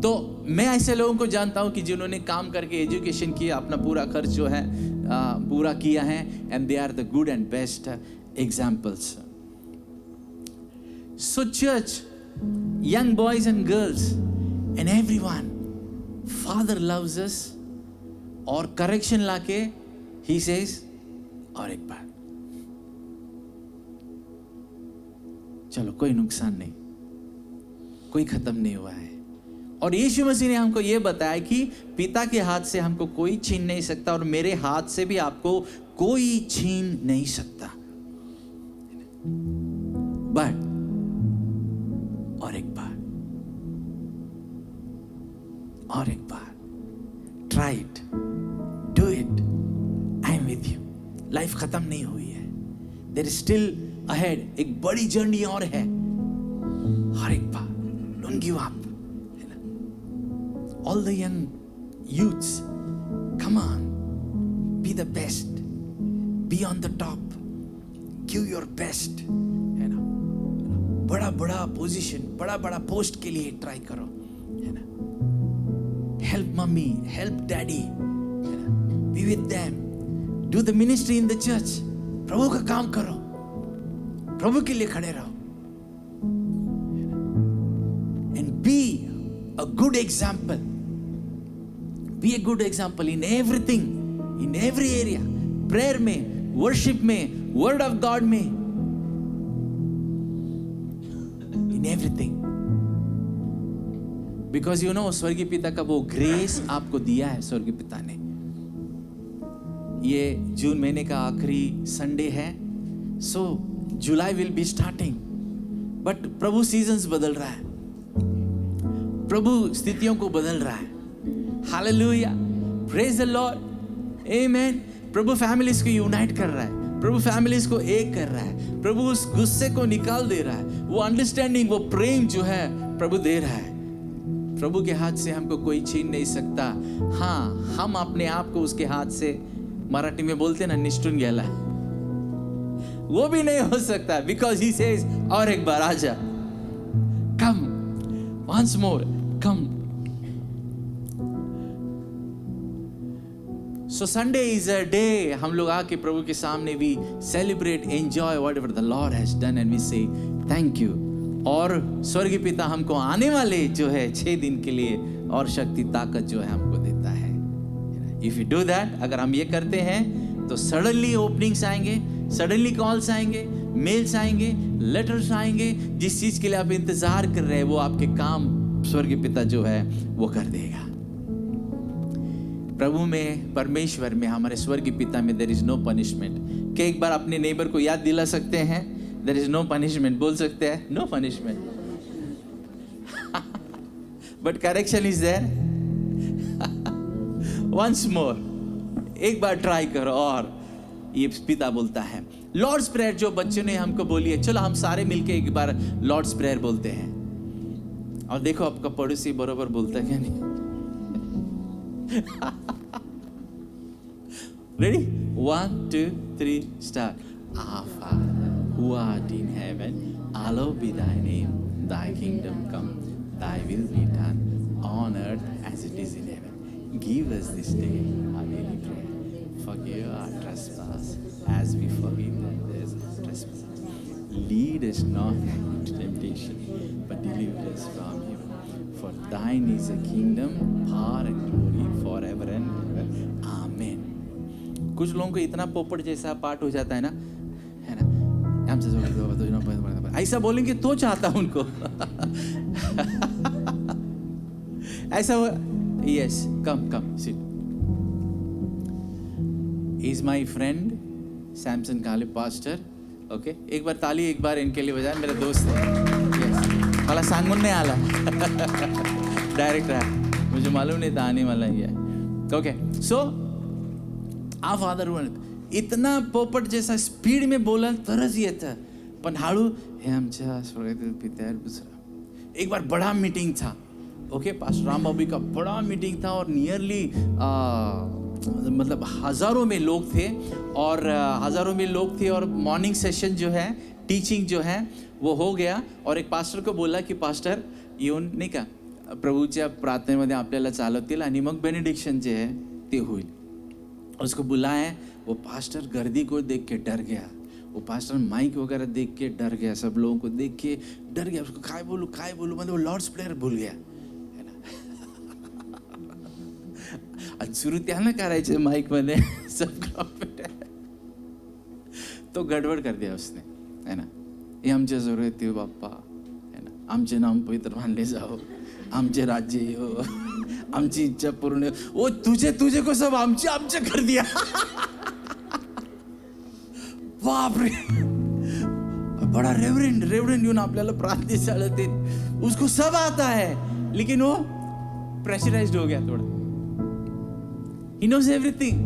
तो मैं ऐसे लोगों को जानता हूं कि जिन्होंने काम करके एजुकेशन किया, अपना पूरा खर्च जो है पूरा किया है, and they are the good and best examples. So church, young boys and girls and everyone, Father loves us. और करेक्शन लाके he says और एक बार, चलो कोई नुकसान नहीं, कोई खत्म नहीं हुआ है. और यीशु मसीह ने हमको ये बताया कि पिता के हाथ से हमको कोई छीन नहीं सकता और मेरे हाथ से भी आपको कोई छीन नहीं सकता. बट और एक बार, और एक बार, try it, do it, I am with you. Life खत्म नहीं हुई है, देयर इज स्टिल अहेड, एक बड़ी जर्नी और है. और एक बार, don't give up. All the young youths, come on, be the best, be on the top, give your best, है ना. बड़ा बड़ा पोजीशन, बड़ा बड़ा पोस्ट के लिए ट्राई करो, है ना. हेल्प मम्मी, हेल्प डैडी, है ना. Be with them, do the ministry in the church. प्रभु का काम करो, प्रभु के लिए खड़े रहो, and be a good example. Be a good example in everything, in every area. Prayer में, worship में, word of God में, in everything. Because you know, स्वर्गीय पिता का वो ग्रेस आपको दिया है स्वर्गीय पिता ने. ये जून महीने का आखिरी संडे है, so July will be starting. But Prabhu seasons बदल रहा है, प्रभु स्थितियों को बदल रहा है. Hallelujah, praise the Lord, amen. Prabhu families को यूनाइट कर रहा है, प्रभु फैमिलीज को एक कर रहा है, प्रभु उस गुस्से को निकाल दे रहा है, वो अंडरस्टैंडिंग, वो प्रेम जो है प्रभु दे रहा है. प्रभु के हाथ से हमको कोई छीन नहीं सकता. हाँ, हम अपने आप को उसके हाथ से, मराठी में बोलते ना, निष्ठुन गेला, वो भी नहीं हो सकता. बिकॉज ही सेज और एक बार आजा, कम once more, come. So Sunday is a day हम लोग आके प्रभु के सामने we celebrate, enjoy whatever the Lord has done and we say thank you. और स्वर्गीय पिता हमको आने वाले जो है 6 दिन के लिए और शक्ति ताकत जो है हमको देता है. If you do that, अगर हम ये करते हैं तो सडनली ओपनिंग्स आएंगे, सडनली कॉल्स आएंगे, मेल्स आएंगे, लेटर्स आएंगे. जिस चीज के लिए आप इंतजार कर रहे हैं वो आपके काम स्वर्गीय पिता जो है वो कर देगा. प्रभु में, परमेश्वर में, हमारे स्वर्गीय पिता में देयर इज नो पनिशमेंट. क्या एक बार अपने नेबर को याद दिला सकते हैं? There is no punishment. बोल सकते हैं no punishment, but correction is there. Once more, एक बार ट्राई करो. और ये पिता बोलता है लॉर्ड्स प्रेयर, जो बच्चों ने हमको बोली है, चलो हम सारे मिलके एक बार लॉर्ड्स प्रेयर बोलते हैं. और देखो आपका पड़ोसी बरोबर बोलता है क्या नहीं. Ready, 1 2 3 start. Our Father who art in heaven, hallowed be thy name. Thy kingdom come, thy will be done on earth as it is in heaven. Give us this day our daily bread. Forgive our trespass as we forgive them their trespasses. Lead us not into temptation, but deliver us from evil. For thine is the kingdom, power and glory forever and ever. Amen. कुछ लोगों को इतना पोपट जैसा पाठ हो जाता है ना, है ना, ऐसा बोलेंगे तो चाहता हूं उनको. ऐसा yes, come sit. Is my friend Samson Kale pastor. Okay, एक बार ताली एक बार इनके लिए बजाय, मेरे दोस्त है. Yes. मला सांगून नाही आला. डायरेक्ट आहे, मुझे मालूम नहीं था आने वाला ही है. ओके, सो आ फादर इतना पोपट जैसा स्पीड में बोला तरच येतं, पण हळू हे आमच्या स्वर्गातील पिता है दुसरा. एक बार बड़ा मीटिंग था, ओके, पास्टर राम बाबू का बड़ा मीटिंग था और नियरली मतलब हज़ारों में लोग थे और मॉर्निंग सेशन जो है, टीचिंग जो है वो हो गया. और एक पास्टर को बोला की पास्टर येऊन नाही का प्रभूच्या प्रार्थनेमध्ये आपल्याला चालवतील आणि मग बेनेडिक्शन जे है ते होईल. उसको बुलाया, वो पास्टर गर्दी को देख के डर गया, वो पास्टर माइक वगैरह देख के डर गया, सब लोगों को देख के डर गया. उसको काय बोलूं मतलब वो लॉर्ड्स प्लेयर भूल गया है ना. आणि सुरू त्यानं करायचे माइक मध्ये सब तो गडबड कर दिया उसने, है ना. हे आमच्या जरूरत आहे बाप्पा, है ना, आमचे नाम पवित्र मानले जाओ, आमचे राज्य येओ, आमची इच्छा पूर्ण. ओ तुझे को सब आमचे कर दिया. बाप रे, बड़ा रेवरेंड येऊन आपल्याला प्रार्थना चालते, उसको सब आता है लेकिन वो प्रेशराइज्ड हो गया थोड़ा. He knows everything.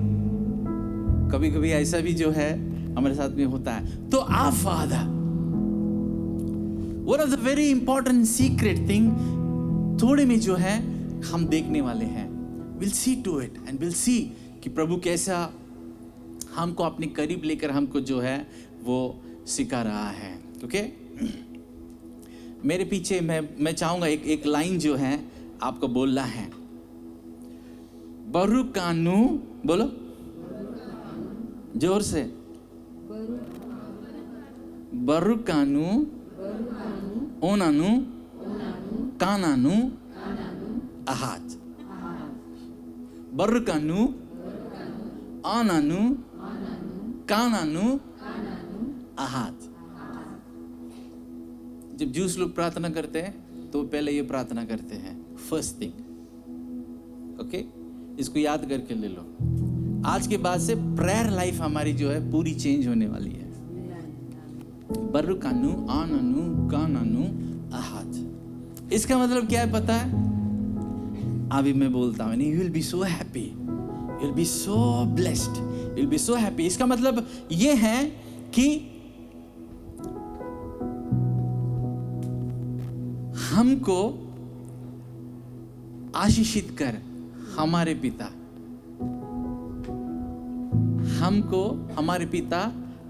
कभी कभी ऐसा भी जो है हमारे साथ में होता है. तो आ father, one of the very important secret thing थोड़े में जो है हम देखने वाले हैं. Will see to it and will see कि प्रभु कैसा हमको अपने करीब लेकर हमको जो है वो सिखा रहा है. ओके, मेरे पीछे मैं चाहूंगा एक लाइन जो है आपको बोलना है. बरुकानु, बोलो जोर से. बरुकानु ओनानु कानानु आहात. बरुकानु आनानु कानानु आहात. जब जूस लोग प्रार्थना करते हैं तो पहले ये प्रार्थना करते हैं, फर्स्ट थिंग. ओके, इसको याद करके ले लो. आज के बाद से प्रेयर लाइफ हमारी जो है पूरी चेंज होने वाली है. बरुकानु आनानु कानानु आहात. इसका मतलब क्या है पता है? अभी मैं बोलता हूं, you will be so happy, you will be so blessed, you will be so happy. इसका मतलब ये है कि हमको आशीषित कर हमारे पिता, हमको हमारे पिता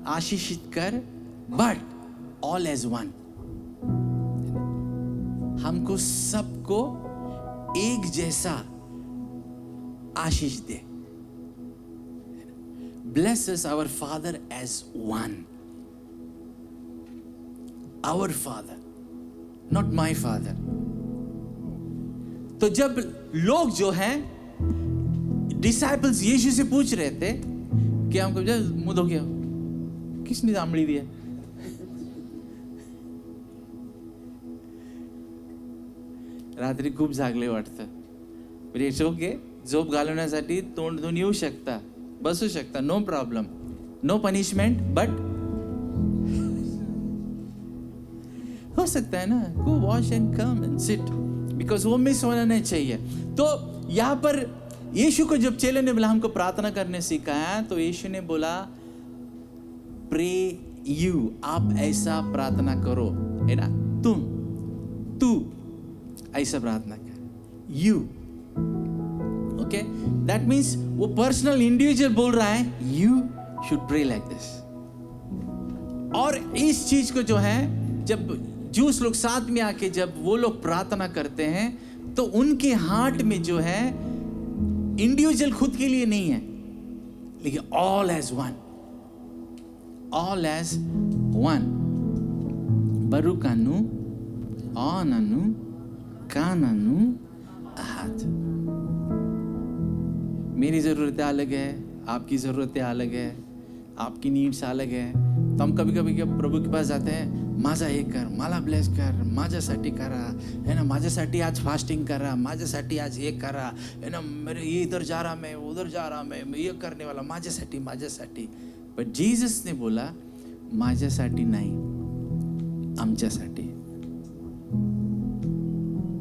आशीषित कर, बट ऑल एज वन. हमको सबको एक जैसा आशीष दे. Bless us our Father as one. Our Father, not my Father. तो जब लोग जो हैं डिसाइपल्स यीशु से पूछ रहे थे कि हमको मुंह धो गया, किसने जांभळी दिया? रात्री खूप जागले वाटतं. इट्स ओके, झोप घालवण्यासाठी तोंड धुवून येऊ शकता, बसू शकता, no problem, no punishment, but हो सकता है ना, go wash and come and sit, because वो मिस होना नहीं चाहिए. तो यहाँ पर यीशु को जब चेले ने बोला हमको प्रार्थना करने सिखाया, तो यीशु ने बोला प्रे यू, आप ऐसा प्रार्थना करो, है ना, तू ऐसा प्रार्थना कर, यू. ओके, दैट मीन्स वो पर्सनल इंडिविजुअल बोल रहा है, you should pray like this. और इस चीज को जो है जब जूस लोग साथ में आके जब वो लोग प्रार्थना करते हैं तो उनके हार्ट में जो है इंडिविजुअल खुद के लिए नहीं है, लेकिन all as one, all as one. बरुकानु आनानु कानानु आहात. मेरी ज़रूरतें अलग है, आपकी ज़रूरतें अलग है, आपकी नीड्स अलग है. तो हम कभी कभी प्रभु के पास जाते हैं, माझा हे कर, मला ब्लेस कर, माझ्यासाठी करा, है ना, माझ्यासाठी आज फास्टिंग करा, माझ्यासाठी आज ये करा, है ना, मेरे ये इधर जा रहा, मैं उधर जा रहा, मैं ये करने वाला, माझ्यासाठी. बट जीसस ने बोला माझ्यासाठी नाही, आमच्यासाठी.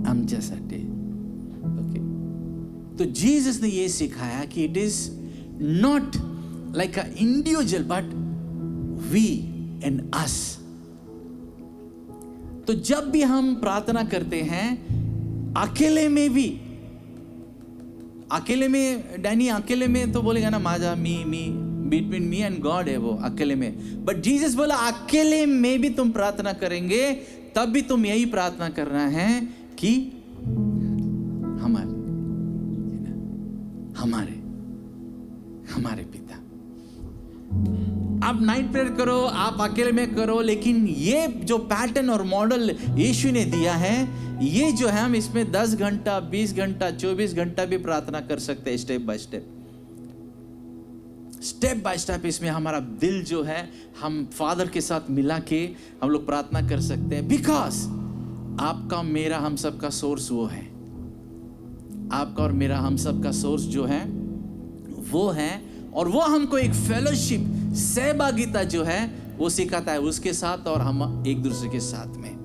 आमच्यासाठी. ओके. तो जीसस ने ये सिखाया कि it is not like a individual but we and us. तो जब भी हम प्रार्थना करते हैं, अकेले में भी, अकेले में डैनी अकेले में तो बोलेगा ना माझा मी बिटवीन मी एंड गॉड है वो अकेले में. बट जीसस बोला अकेले में भी तुम प्रार्थना करेंगे तब भी तुम यही प्रार्थना करना है कि हमारे पिता. आप नाइट प्रेयर करो, आप अकेले में करो, लेकिन ये जो पैटर्न और मॉडल यीशु ने दिया है, ये जो है हम इसमें 10 घंटा 20 घंटा 24 घंटा भी प्रार्थना कर सकते हैं. स्टेप बाय स्टेप इसमें हमारा दिल जो है हम फादर के साथ मिला के हम लोग प्रार्थना कर सकते हैं. बिकॉज आपका मेरा हम सब का सोर्स वो है. आपका और मेरा हम सब का सोर्स जो है वो है, और वो हमको एक फेलोशिप, सहभागिता जो है वो सिखाता है उसके साथ और हम एक दूसरे के साथ में,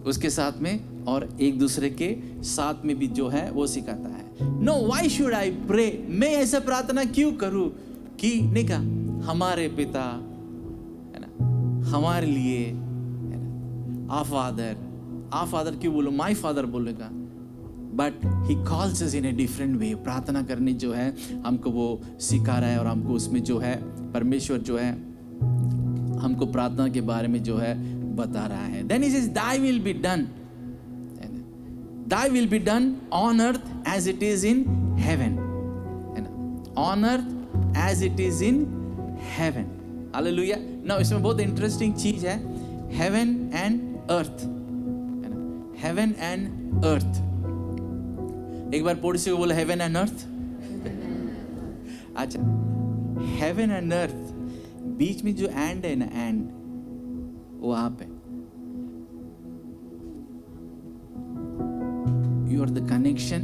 उसके साथ में और एक दूसरे के साथ में भी जो है वो सिखाता है. No, why should I pray? मैं ऐसा प्रार्थना क्यों करूं कि नहीं कहा हमारे पिता है ना, हमारे लिए है ना, आ फादर क्यों बोलो, माय फादर बोलेगा. But he calls us in a different way. प्रार्थना करने जो है हमको वो सिखा रहा है, और हमको उसमें जो है परमेश्वर जो है हमको प्रार्थना के बारे में जो है बता रहा है. Then he says thy will be done, thy will be done on earth as it is in heaven, on earth as it is in heaven. Hallelujah. Now इसमें बहुत इंटरेस्टिंग चीज है, heaven and earth, heaven and earth. एक बार पड़ोसी को बोला heaven and earth. अच्छा, heaven and earth बीच में जो and है ना, and वो आप है. You are the connection,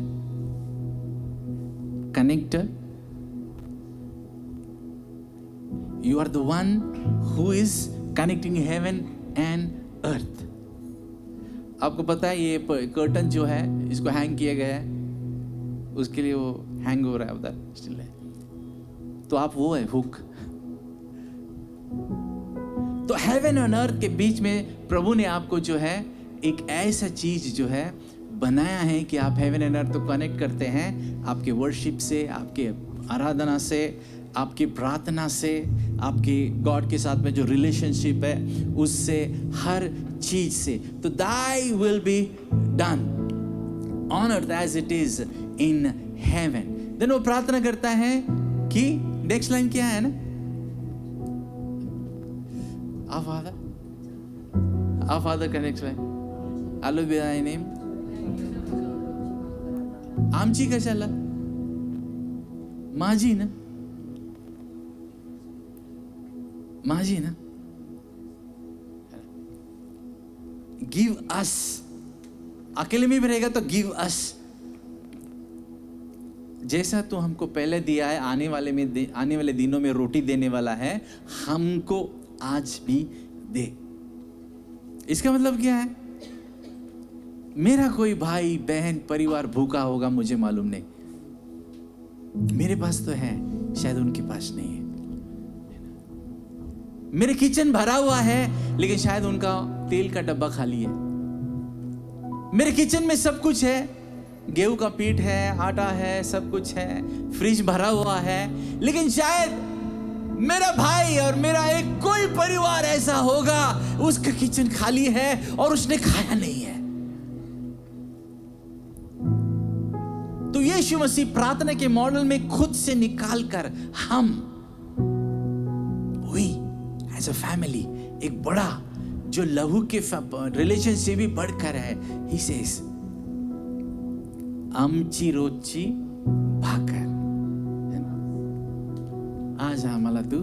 connector. You are the one who is connecting heaven and earth. आपको पता है ये कर्टन जो है इसको हैंग किया गया है, उसके लिए वो हैंग हो रहा है उधर स्टिल है. तो आप वो है हुक. तो हेवन और अर्थ के बीच में प्रभु ने आपको जो है एक ऐसा चीज जो है बनाया है कि आप हेवन एंड अर्थ को कनेक्ट करते हैं आपके वर्शिप से, आपके आराधना से, आपकी प्रार्थना से, आपके गॉड के साथ में जो रिलेशनशिप है उससे, हर चीज से. तो thy will be done on earth as it is in heaven. Then वो प्रार्थना करता है कि नेक्स्ट लाइन क्या है ना, Our Father का next line, hallowed be thy name. आमची कशाला, माझी ना, माझी ना. गिव अस, अकेले में भी रहेगा तो गिव अस. जैसा तू हमको पहले दिया है, आने वाले दिनों में रोटी देने वाला है, हमको आज भी दे. इसका मतलब क्या है? मेरा कोई भाई बहन परिवार भूखा होगा, मुझे मालूम नहीं, मेरे पास तो है, शायद उनके पास नहीं है. मेरे किचन भरा हुआ है लेकिन शायद उनका तेल का डब्बा खाली है. मेरे किचन में सब कुछ है, गेहूं का पीठ है, आटा है, सब कुछ है, फ्रिज भरा हुआ है, लेकिन शायद मेरा भाई और मेरा एक कोई परिवार ऐसा होगा उसका किचन खाली है और उसने खाया नहीं है. तो यीशु मसीह प्रार्थना के मॉडल में खुद से निकाल कर हम एज अ फैमिली, एक बड़ा जो लहू के रिलेशन से भी बढ़कर है, ही सेज आमची रोजची भाकर, आज आम्हाला तू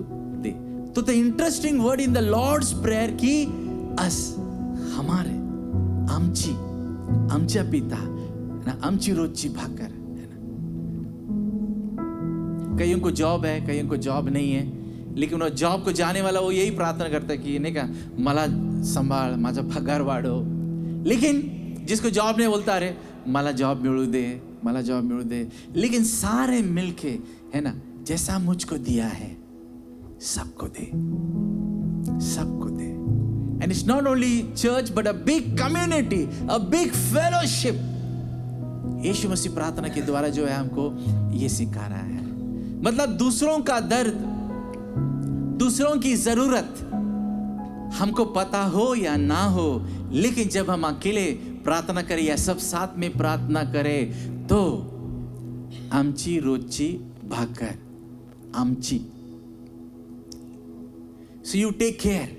दे. तो the interesting word in the Lord's prayer की अस, हमारे, आमची, आमच्या पिता ना, आमची रोजची भाकर है ना. कईयों को जॉब है, कईयों को जॉब नहीं है, लेकिन वो जॉब को जाने वाला वो यही प्रार्थना करता है कि नहीं का मला सांभाळ, माझा पगार वाढव. लेकिन जिसको जॉब नहीं बोलता, अरे मला जॉब मिळू दे, मला जॉब मिळू दे. लेकिन सारे मिलके, है ना, जैसा मुझको दिया है सबको दे, सबको दे. And it's not only church but a big community, a big fellowship. यीशु मसीह प्रार्थना के द्वारा जो है हमको ये सिखा रहा है. मतलब दूसरों का दर्द, दूसरों की जरूरत हमको पता हो या ना हो, लेकिन जब हम अकेले प्रार्थना करें या सब साथ में प्रार्थना करें तो आमची रोजची भाकर, आमची. So you take care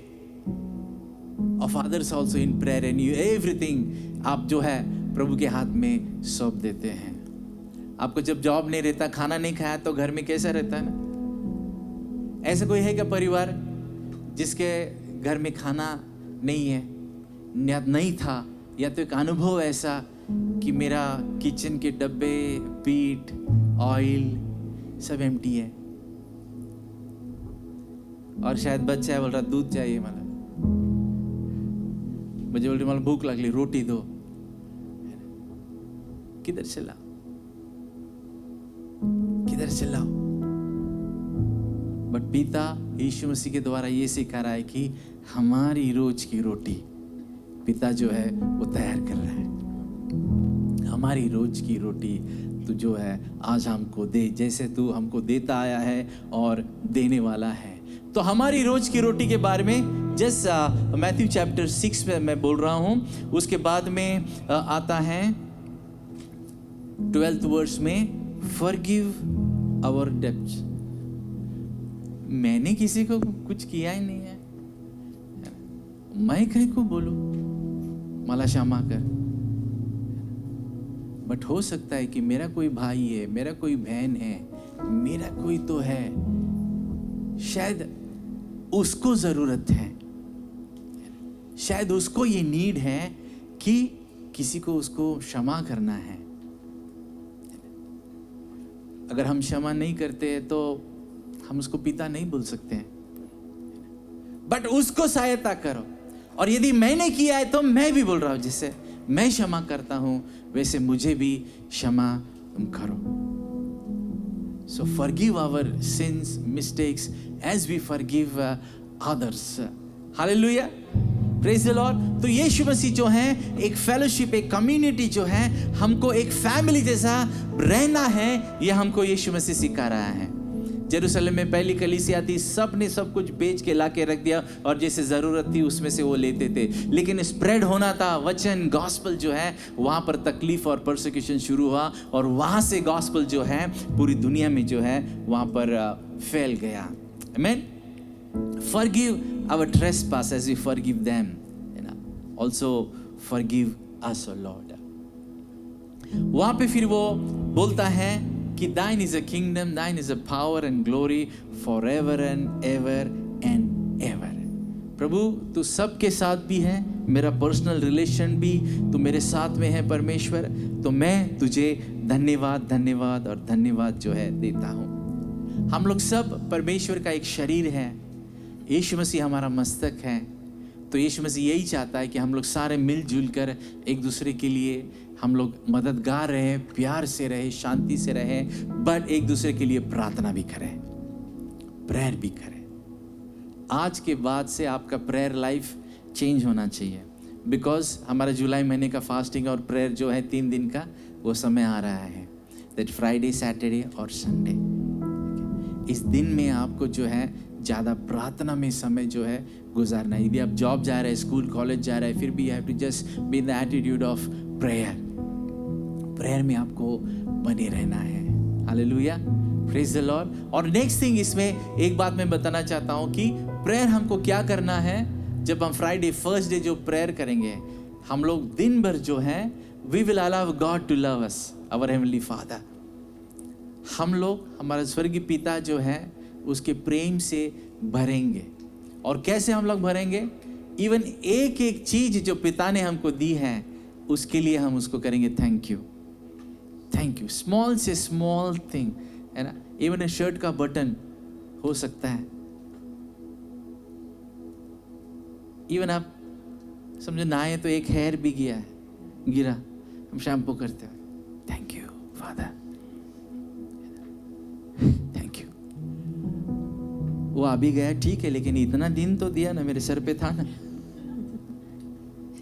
of others also in prayer and you everything आप जो है प्रभु के हाथ में सौंप देते हैं. आपको जब जॉब नहीं रहता, खाना नहीं खाया तो घर में कैसा रहता है ना? ऐसा कोई है क्या परिवार जिसके घर में खाना नहीं है या नहीं था, या तो एक अनुभव ऐसा कि मेरा किचन के डब्बे, पीठ, ऑयल सब एम्प्टी है और शायद बच्चा है बोल रहा दूध चाहिए, मुझे बोलते मला भूख लागली, रोटी दो. किधर से लाओ, किधर से लाओ? बट पिता यीशु मसीह के द्वारा ये सिखा रहा है कि हमारी रोज की रोटी पिता जो है वो तैयार कर रहा है. हमारी रोज की रोटी तू जो है आज हमको दे, जैसे तू हमको देता आया है और देने वाला है. तो हमारी रोज की रोटी के बारे में जैसा मैथ्यू चैप्टर 6 में मैं बोल रहा हूं. उसके बाद में आता है 12th वर्स में, Forgive our debts. मैंने किसी को कुछ किया ही नहीं है, मैं कहीं को बोलूं मला क्षमा कर. बट हो सकता है कि मेरा कोई भाई है, मेरा कोई बहन है, मेरा कोई तो है, शायद उसको जरूरत है, शायद उसको ये नीड है कि किसी को उसको क्षमा करना है. अगर हम क्षमा नहीं करते तो हम उसको पिता नहीं बोल सकते हैं. बट उसको सहायता करो. और यदि मैंने किया है तो मैं भी बोल रहा हूं, जिससे मैं क्षमा करता हूं वैसे मुझे भी क्षमा तुम करो. So forgive our sins, mistakes as we forgive others. Hallelujah, praise the lord. तो यीशु मसीह जो है एक फेलोशिप, एक कम्युनिटी जो है, हमको एक फैमिली जैसा रहना है, ये हमको यीशु मसीह सिखा रहा है. जेरूशलेम में पहली कलीसिया थी, सब ने सब कुछ बेच के ला के रख दिया और जैसे ज़रूरत थी उसमें से वो लेते थे. लेकिन स्प्रेड होना था वचन, गॉस्पल जो है, वहाँ पर तकलीफ और परसिक्यूशन शुरू हुआ और वहाँ से गॉस्पल जो है पूरी दुनिया में जो है वहाँ पर फैल गया. आमीन. Forgive our trespass as we forgive them. Also forgive us, O Lord. वहाँ पे फिर वो बोलता है कि Thine is a kingdom, Thine is a power and glory forever and ever and ever. प्रभु तू सबके साथ भी है, मेरा पर्सनल रिलेशन भी तू मेरे साथ में है परमेश्वर. तो मैं तुझे धन्यवाद, धन्यवाद और धन्यवाद जो है देता हूँ. हम लोग सब परमेश्वर का एक शरीर है. यीशु मसीह हमारा मस्तक है. तो यीशु मसीह यही चाहता है कि हम लोग सारे मिलजुल कर एक दूसरे के लिए हम लोग मददगार रहे, प्यार से रहे, शांति से रहे, बट एक दूसरे के लिए प्रार्थना भी करें, प्रेयर भी करें. आज के बाद से आपका प्रेयर लाइफ चेंज होना चाहिए. बिकॉज हमारा जुलाई महीने का फास्टिंग और प्रेयर जो है 3 दिन का वो समय आ रहा है. दैट फ्राइडे, सैटरडे और संडे. इस दिन में आपको जो है ज़्यादा प्रार्थना में समय जो है गुजारना है. यदि आप जॉब जा रहे हैं, स्कूल कॉलेज जा रहे हैं, फिर भी you have to just be in the attitude of prayer. Prayer में आपको बने रहना है. Hallelujah, praise the Lord. और नेक्स्ट थिंग, इसमें एक बात मैं बताना चाहता हूँ कि प्रेयर हमको क्या करना है. जब हम फ्राइडे फर्स्ट डे जो प्रेयर करेंगे, हम लोग दिन भर जो है we will allow God to love us, our heavenly father. हम लोग हमारा स्वर्गीय पिता जो है उसके प्रेम से भरेंगे. और कैसे हम लोग भरेंगे? इवन एक एक चीज जो पिता ने हमको दी है उसके लिए हम उसको करेंगे thank you, thank you. Small से स्मॉल थिंग है ना. इवन शर्ट का बटन हो सकता है, इवन आप समझो नहाए तो एक हेयर भी गिरा, हम शैम्पू करते हैं, thank you father, thank you. वो अभी गया ठीक है, लेकिन इतना दिन तो दिया ना, मेरे सर पे था ना,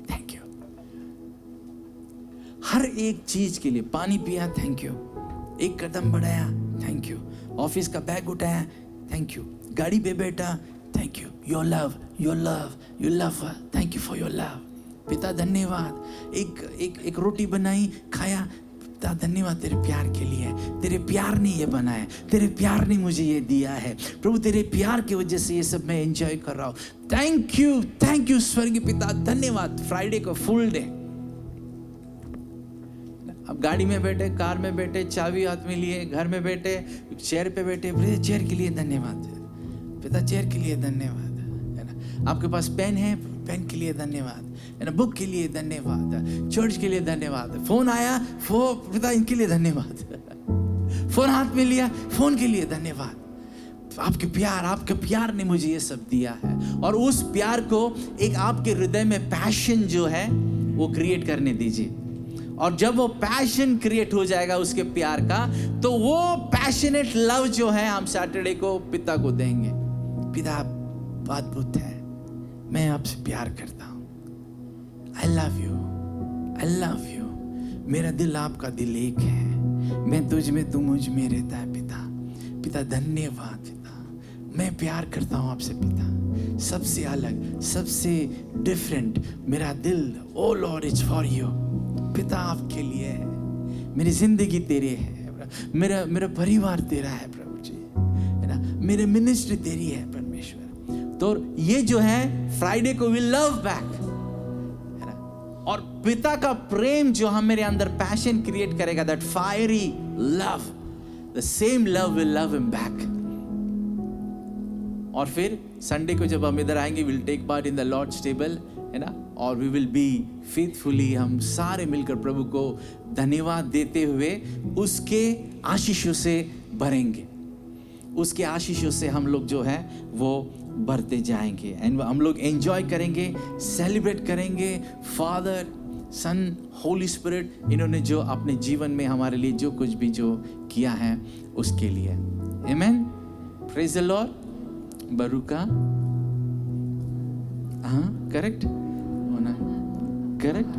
थैंक यू। हर एक चीज के लिए, पानी पिया थैंक यू, एक कदम बढ़ाया थैंक यू, ऑफिस का बैग उठाया थैंक यू, गाड़ी पे बैठा thank you, your love you love, thank you for your love. पिता धन्यवाद, एक रोटी बनाई खाया, पिता धन्यवाद तेरे प्यार के लिए, तेरे प्यार ने ये बनाया, तेरे प्यार ने मुझे ये दिया है प्रभु, तेरे प्यार की वजह से ये सब मैं एंजॉय कर रहा हूँ, थैंक यू स्वर्गीय पिता धन्यवाद। फ्राइडे को फुल डे, अब गाड़ी में बैठे, कार में बैठे, चाबी हाथ में लिए, घर में बैठे, चेयर पे बैठे, चेयर के लिए धन्यवाद पिता, चेयर के लिए धन्यवाद, है ना। आपके पास पेन है, पेन के लिए धन्यवाद, है ना। बुक के लिए धन्यवाद, चर्च के लिए धन्यवाद, फोन आया, पिता इनके लिए धन्यवाद, फोन हाथ में लिया, फोन के लिए धन्यवाद। आपके प्यार ने मुझे ये सब दिया है, और उस प्यार को एक आपके हृदय में पैशन जो है वो क्रिएट करने दीजिए, और जब वो पैशन क्रिएट हो जाएगा उसके प्यार का, तो वो पैशनेट लव जो है हम सैटरडे को पिता को देंगे। पिता आप अद्भुत है, मैं आपसे प्यार करता हूँ, आई लव यू, मेरा दिल आपका दिल एक है, मैं तुझ में तू मुझ में रहता है पिता धन्यवाद पिता, मैं प्यार करता हूँ आपसे पिता, सबसे अलग, सबसे डिफरेंट मेरा दिल, ओ लॉर्ड इट्स फॉर यू पिता, आपके लिए है, मेरी जिंदगी तेरे है, मेरा परिवार तेरा है प्रभु जी, है ना, मेरे मिनिस्ट्री तेरी है परमेश्वर। तो ये जो है फ्राइडे को विल लव बैक, है ना, और पिता का प्रेम जो हम मेरे अंदर पैशन क्रिएट करेगा, that fiery love, the same love will love him back. और फिर संडे को जब हम इधर आएंगे, will take part in the Lord's table, है ना, और वी विल बी फेथफुली, हम सारे मिलकर प्रभु को धन्यवाद देते हुए उसके आशीषों से भरेंगे, उसके आशीषों से हम लोग जो है वो भरते जाएंगे, एंड हम लोग एंजॉय करेंगे, सेलिब्रेट करेंगे फादर सन होली स्पिरिट, इन्होंने जो अपने जीवन में हमारे लिए जो कुछ भी जो किया है उसके लिए। आमेन, प्रेज द लॉर्ड। बरुका, हाँ करेक्ट होना, correct,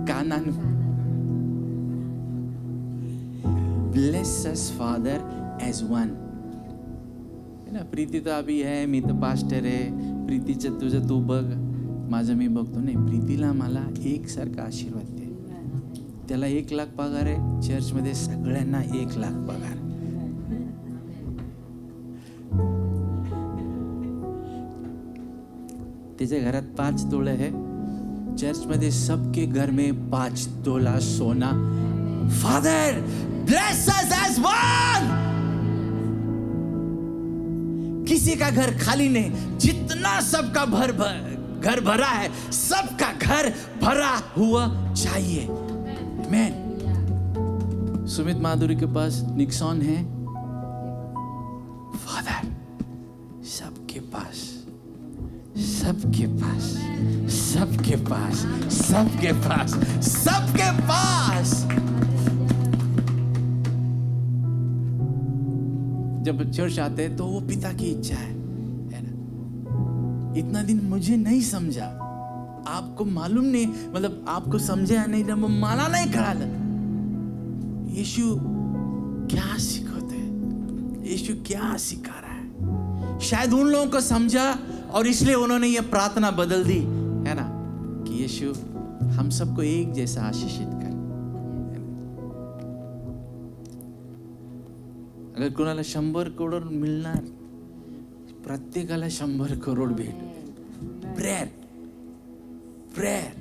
कानानु। Bless us Father as one, है ना। प्रीती तो अभी है, मी तर पास्टर आहे, प्रीतीचं तुझं तू बघ, माझं मी बघतो, नाही प्रीतीला मला एकसारखा आशीर्वाद दे, त्याला 1 लाख पगार आहे, चर्चमध्ये सगळ्यांना 1 लाख पगार, त्याच्या घरात 5 तोळे है, चर्च मध्ये सबके घर में 5 तोला सोना। Father bless us as one, किसी का घर खाली नहीं, जितना सबका घर भरा है, सबका घर भरा हुआ चाहिए। आमेन। सुमित माधुरी के पास निक्सॉन है, फादर सबके पास, सबके पास, सबके पास, सबके पास, सबके पास। जब चर्च आते हैं तो वो पिता की इच्छा है ना। इतना दिन मुझे नहीं समझा, आपको मालूम नहीं, मतलब आपको समझा नहीं, जब माला नहीं कळालं यीशु क्या सिखाते, यीशु क्या सिखा रहा है। शायद उन लोगों को समझा और इसलिए उन्होंने ये प्रार्थना बदल दी, है ना, कि यीशु हम सबको एक जैसा आशीषित कर। अगर कोणाला 100 करोड मिळणार, प्रत्येकाला 100 करोड भेट। Prayer, prayer.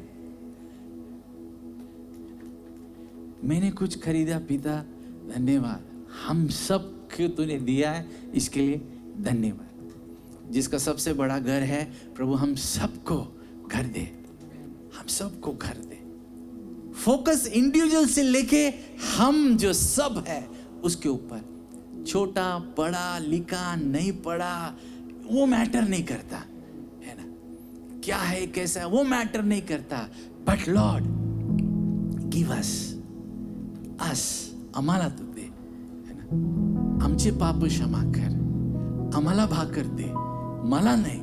मैंने कुछ खरीदा पिता धन्यवाद, हम सब को तूने दिया है इसके लिए धन्यवाद। जिसका सबसे बड़ा घर है प्रभु, हम सबको घर दे, हम सबको घर दे। फोकस इंडिविजुअल से लेके हम जो सब है उसके ऊपर, छोटा पढ़ा लिखा नहीं पढ़ा वो मैटर नहीं करता, है ना, क्या है कैसा है वो मैटर नहीं करता. बट लॉर्ड गिव अस आम्हाला तू दे, है ना, आमचे पाप क्षमा कर, आम्हाला भाकर दे, मला नाही,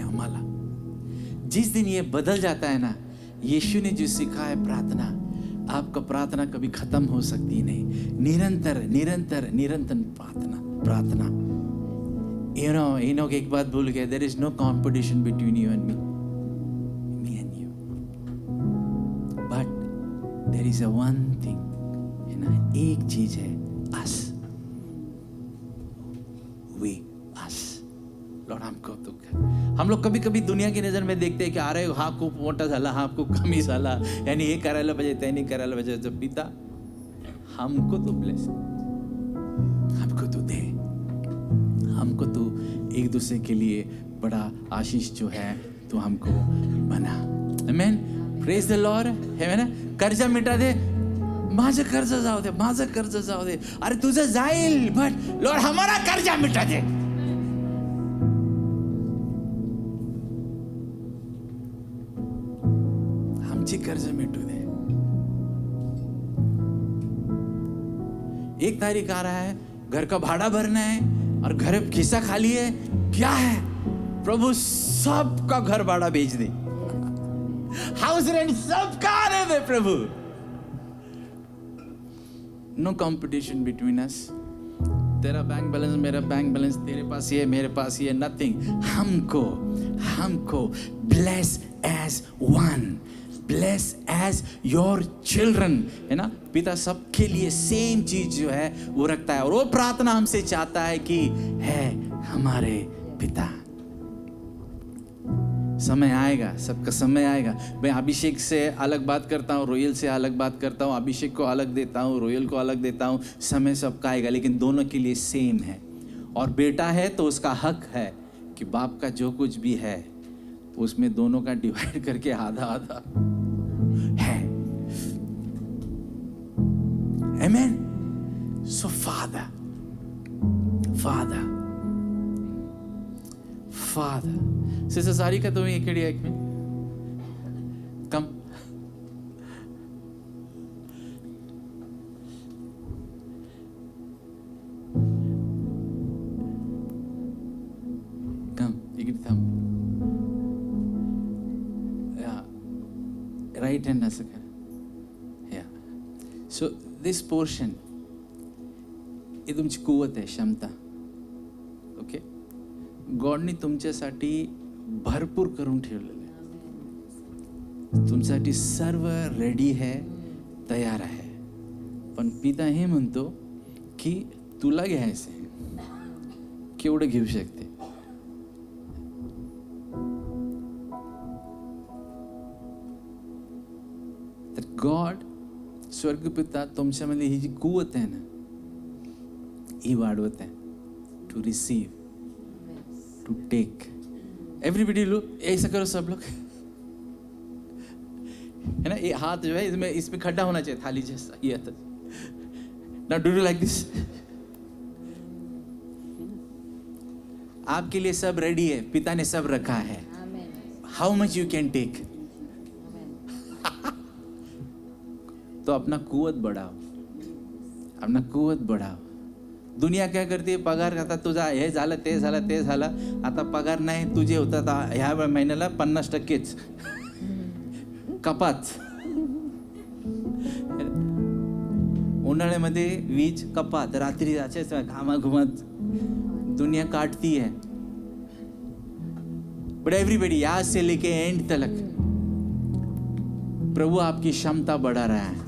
आम्हाला. जिस दिन ये बदल जाता है ना, यीशु ने जो सिखाया है प्रार्थना, आपका प्रार्थना कभी खत्म हो सकती नहीं. निरंतर निरंतर निरंतर प्रार्थना. इनोक एक बात भूल गया, there is no competition between you and me and you, but there is a one thing, है ना, एक चीज है, अस. लॉर्ड हमको तू कर. हम लोग कभी कभी दुनिया की नजर में देखते हैं की अरे हा खूप मोठा झाला, हा खूप कमी झाला, यानी हे करायला पाहिजे, त्याने करायला पाहिजे. तो पिता हमको तो ब्लेस, हमको तो दे, हमको तो एक दूसरे के लिए बड़ा आशीष जो है तो हमको बना. आमेन. Praise the lord. है ना, कर्ज मिटा दे, माझं कर्ज जाऊ दे, माझं कर्ज जाऊ दे, अरे तुझं जाईल, बट लॉर्ड हमारा कर्जा मिटा दे. आमची कर्ज मिटू दे. एक तारीख आ रहा है, घर का भाड़ा भरना है और घर खिस्सा खाली है. क्या है प्रभु, सबका घर भाड़ा भेज दे, हाउस रेंट सबका आने दे प्रभु. No competition between us. तेरा बैंक बैलेंस, मेरा बैंक बैलेंस, तेरे पास ये, मेरे पास ये, नथिंग. हमको bless as one, bless as your children, है ना. पिता सबके लिए सेम चीज जो है वो रखता है, और वो प्रार्थना हमसे चाहता है कि है हमारे पिता. समय आएगा, सबका समय आएगा. मैं अभिषेक से अलग बात करता हूँ, रोयल से अलग बात करता हूँ, अभिषेक को अलग देता हूँ, रोयल को अलग देता हूँ. समय सबका आएगा, लेकिन दोनों के लिए सेम है. और बेटा है तो उसका हक है कि बाप का जो कुछ भी है उसमें दोनों का डिवाइड करके आधा आधा है. आमेन. सो फादर सिस्टर सारिका, तुम्ही इकडे एक मिनिट कम. इकडे थांब. राईट हँड असं कर. या सो दिस पोर्शन ही तुमची कुवत आहे, क्षमता. ओके, गॉडने तुमच्यासाठी भरपूर करून ठेवलेलं आहे. तुमच्यासाठी सर्व रेडी आहे, तयार आहे. पण पिता हे म्हणतो की तुला घ्यायचं आहे, केवढं घेऊ शकते. तर गॉड स्वर्गपिता तुमच्यामध्ये ही जी कुवत आहे ना, ही वाढवत आहे. To receive, to take. Everybody look, ऐसा करो सब लोग, है ना. ये हाथ जो है इसमें खड्डा होना चाहिए, थाली जैसा. ये ना, डू यू लाइक दिस. आपके लिए सब रेडी है, पिता ने सब रखा है. How much you can take. तो अपना कुवत बढ़ाओ, अपना कुवत बढ़ाओ. दुनिया काय करते, पगार आता तुझा हे झालं, ते झालं, ते झालं, आता पगार नाही, तुझे होतात ह्या महिन्याला 50%च कपात. उन्हाळ्यामध्ये वीज कपात, रात्री असेच घामाघुमात दुनिया काटती है. बट एवरीबडी आज से लेके एंड तक प्रभु आपकी क्षमता बढ़ा रहा है,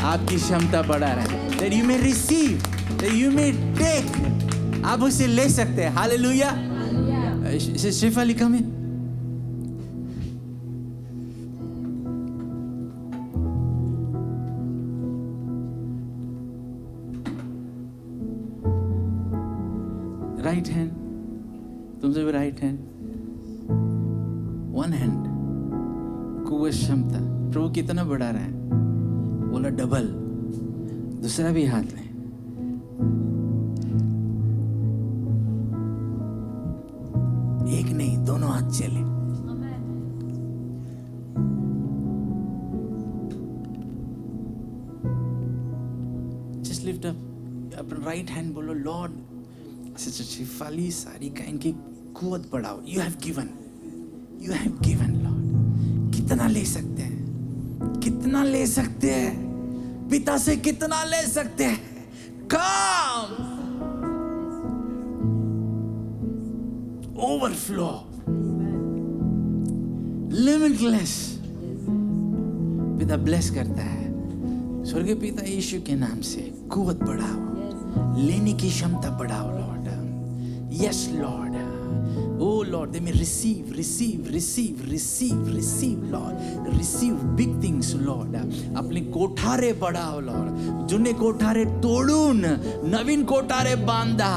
आपकी क्षमता बढ़ा रहा है. That you may receive, that you may take. आप उसे ले सकते हैं. हालेलुया. शिफाली कम इन. राइट हैंड, तुमसे भी राइट हैंड, वन हैंड. कुवत क्षमता प्रभु कितना बढ़ा रहा है, बोला डबल. दूसरा भी हाथ लें. दोनों हाथ चले। Just lift up अपना राइट हैंड, बोलो लॉर्ड शिफाली सारी का इनकी कुवत बढ़ाओ। You have given Lord. कितना ले सकते हैं, कितना ले सकते हैं पिता से, कितना ले सकते हैं। कम ओवरफ्लो, लिमिटलेस। पिता ब्लेस करता है। स्वर्गीय पिता यीशु के नाम से कुवत बढ़ाओ, लेने की क्षमता बढ़ाओ Lord. Yes Lord. Oh Lord, they may receive Lord, receive big things Lord. अपने कोठारे बढ़ाओ Lord. जुने कोठारे तोडून नवीन कोठारे बांधा.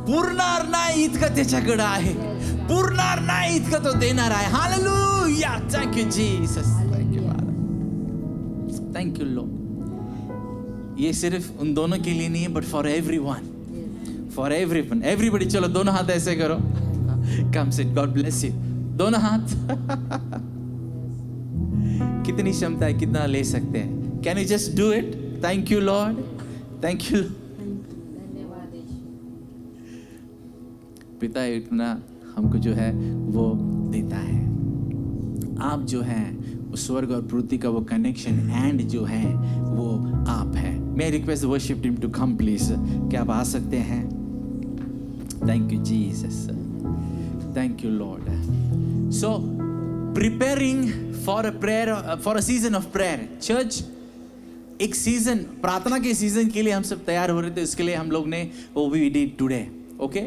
पुरणार नाही इतकं त्याच्याकडे आहे, पुरणार नाही इतकं तो देणार आहे. Hallelujah. Thank you Jesus. Thank you Father. Thank you Lord. ये सिर्फ उन दोनों के लिए नहीं है, but for everyone. For everyone. Everybody चलो दोनों हाथ ऐसे करो. Come sit. God bless you. दोनों हाथ. कितनी क्षमता है, कितना ले सकते हैं. Can you just do it? Thank you Lord. Thank you. पिता इतना हमको जो है वो देता है. आप जो हैं वो स्वर्ग और पृथ्वी का वो कनेक्शन एंड जो है वो आप है. May I request the worship team to come please. क्या आप आ सकते हैं? Thank you Jesus. Thank you Lord. So preparing for a prayer, for a season of prayer. Church, एक सीजन, प्रार्थना के सीजन के लिए हम सब तैयार हो रहे थे. उसके लिए हम लोग ने we did today. Okay?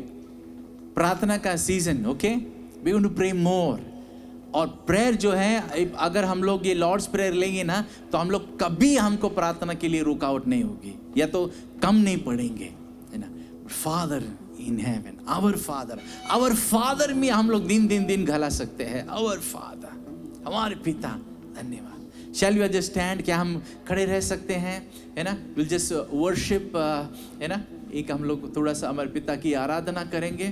प्रार्थना का season. Okay? We want to pray more. और प्रेयर जो है, अगर हम लोग ये लॉर्ड्स प्रेयर लेंगे ना, तो हम लोग कभी हमको प्रार्थना के लिए रुकावट नहीं होगी, या तो कम नहीं पड़ेंगे, है ना. Father in heaven, our father में हम लोग दिन घला सकते हैं. आवर फादर, हमारे पिता, धन्यवाद. Shall we just stand? क्या हम खड़े रह सकते हैं, है ना. विल जस्ट वर्शिप, है ना. एक हम लोग थोड़ा सा हमारे पिता की आराधना करेंगे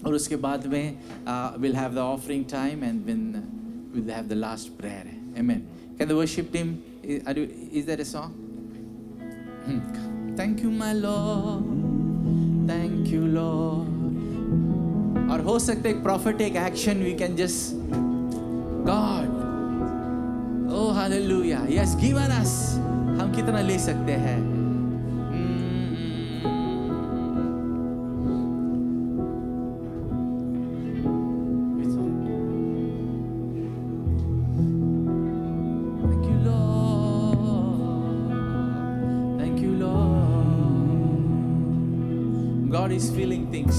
और उसके बाद में will have the offering time and then will have the last prayer. Amen. Can the worship team, is there a song? Thank you my Lord, thank you Lord. और हो सकता है एक prophetic action we can just, God, oh hallelujah, yes, given us. हम कितना ले सकते हैं. Thank you Lord, thank you Lord. God is feeling things.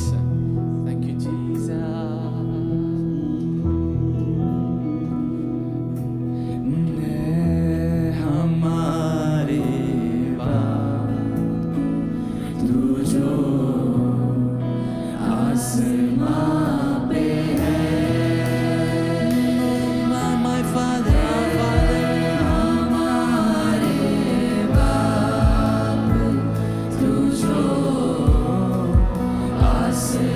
Thank you Jesus. हमारे बाप तू जो आसमां पे है, my Father, हमारे बाप तू जो आसमां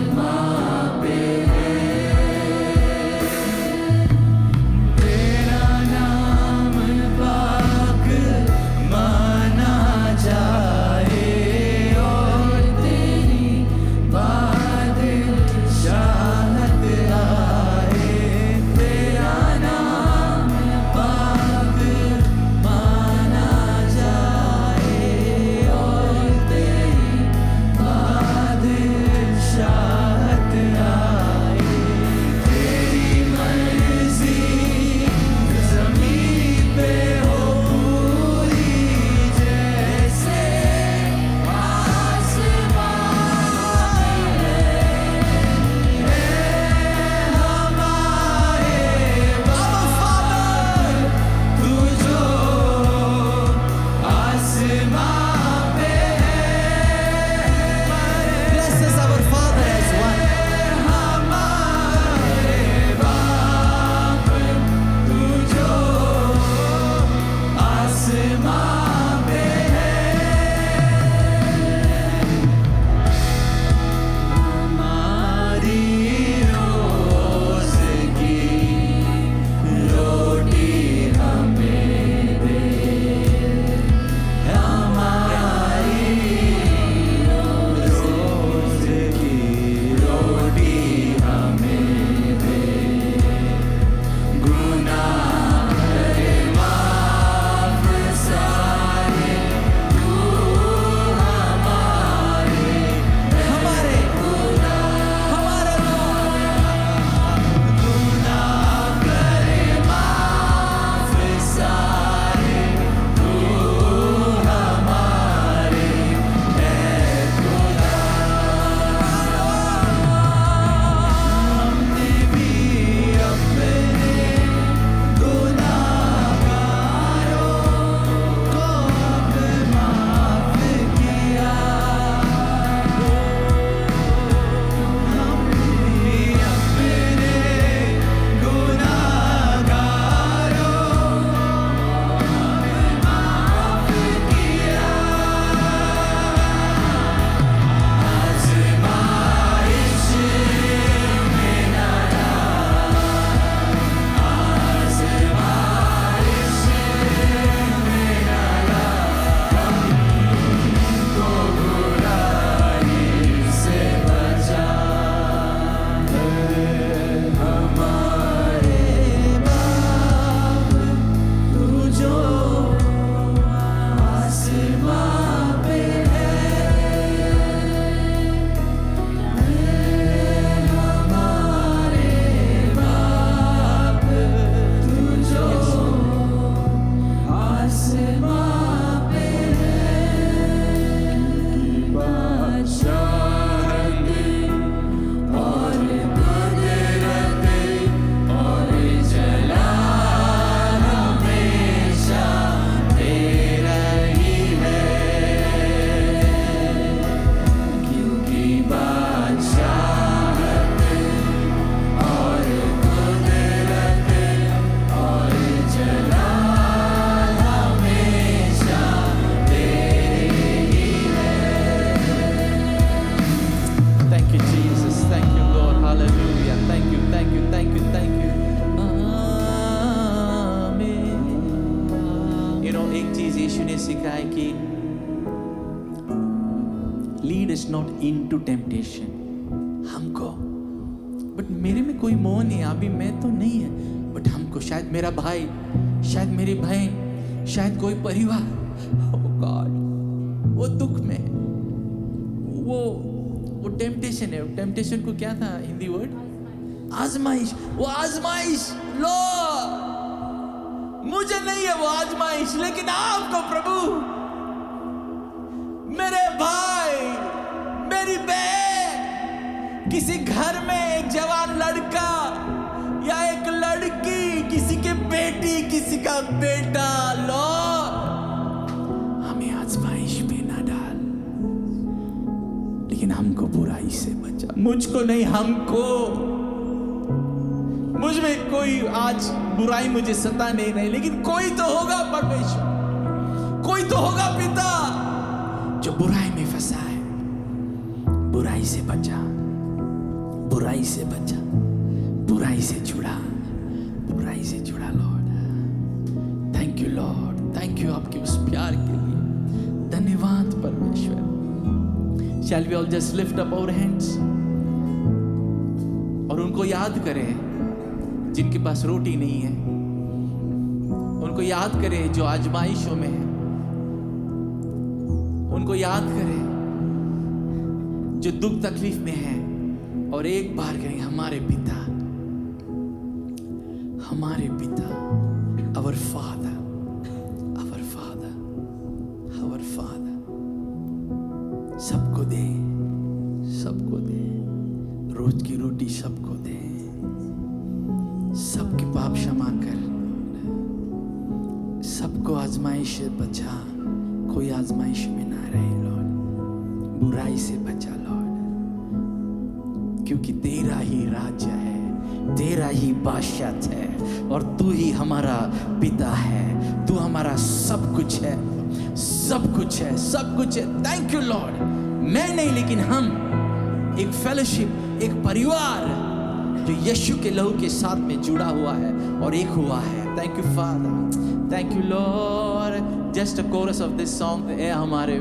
एक चीज यीशु ने सिखाया कि lead is not into temptation, हमको, बट मेरे में कोई मोह नहीं, अभी मैं तो नहीं है, बट हमको, शायद मेरा भाई, शायद मेरी बहन, शायद कोई परिवार, oh God, वो दुख में, वो टेम्पटेशन है। टेम्पटेशन को क्या था हिंदी वर्ड? आजमाइश। वो आजमाइश लो, मुझे नहीं है वो आजमाइश, लेकिन आपको प्रभु, मेरे भाई, मेरी बहन, किसी घर में एक जवान लड़का या एक लड़की, किसी के बेटी, किसी का बेटा, लॉर्ड हमें आजमाइश में ना डाल, लेकिन हमको बुराई से बचा। मुझको नहीं, हमको। मुझ में कोई आज बुराई मुझे सता नहीं, लेकिन कोई तो होगा परमेश्वर, कोई तो होगा पिता जो बुराई में फंसा है। बुराई से बचा, बुराई से बचा, बुराई से छुड़ा, बुराई से छुड़ा। Lord thank you, Lord thank you आपके उस प्यार के लिए धन्यवाद परमेश्वर। Shall we all just lift up our hands और उनको याद करें जिनके पास रोटी नहीं है, उनको याद करें जो आजमाइशों में है, उनको याद करें जो दुख तकलीफ में है, और एक बार करें हमारे पिता, हमारे पिता, our Father, our Father, our Father, सबको दे, सबको दे, रोज की रोटी सबको दे, सबके पाप क्षमा कर, सबको आजमाइश से बचा, कोई आजमाइश में ना रहे लॉर्ड, बुराई से बचा लॉर्ड, क्योंकि तेरा ही राज्य है, तेरा ही बादशाह है, और तू ही हमारा पिता है, तू हमारा सब कुछ है, सब कुछ है, सब कुछ है। Thank you Lord. मैं नहीं, लेकिन हम एक फेलोशिप, एक परिवार जो यीशु के लहू के साथ में जुड़ा हुआ है और एक हुआ है। Thank you father, thank you lord. Just a chorus of this song, ए हमारे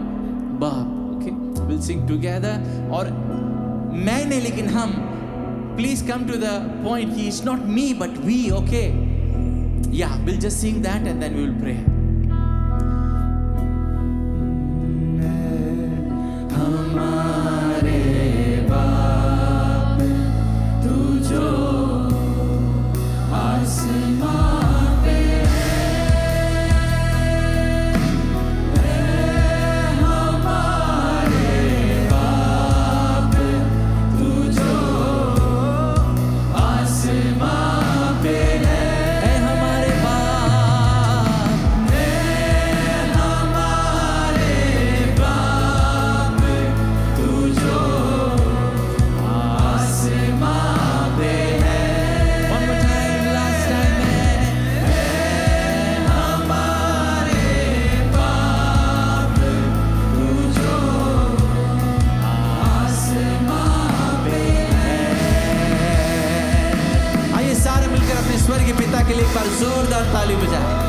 बाप। Okay, will sing together. और मैं नहीं, लेकिन हम, please come to the point, he is not me but we. Okay, yeah will just sing that and then we will pray. स्वर्गीय पिता के लिए एक बार जोरदार ताली बजाएं।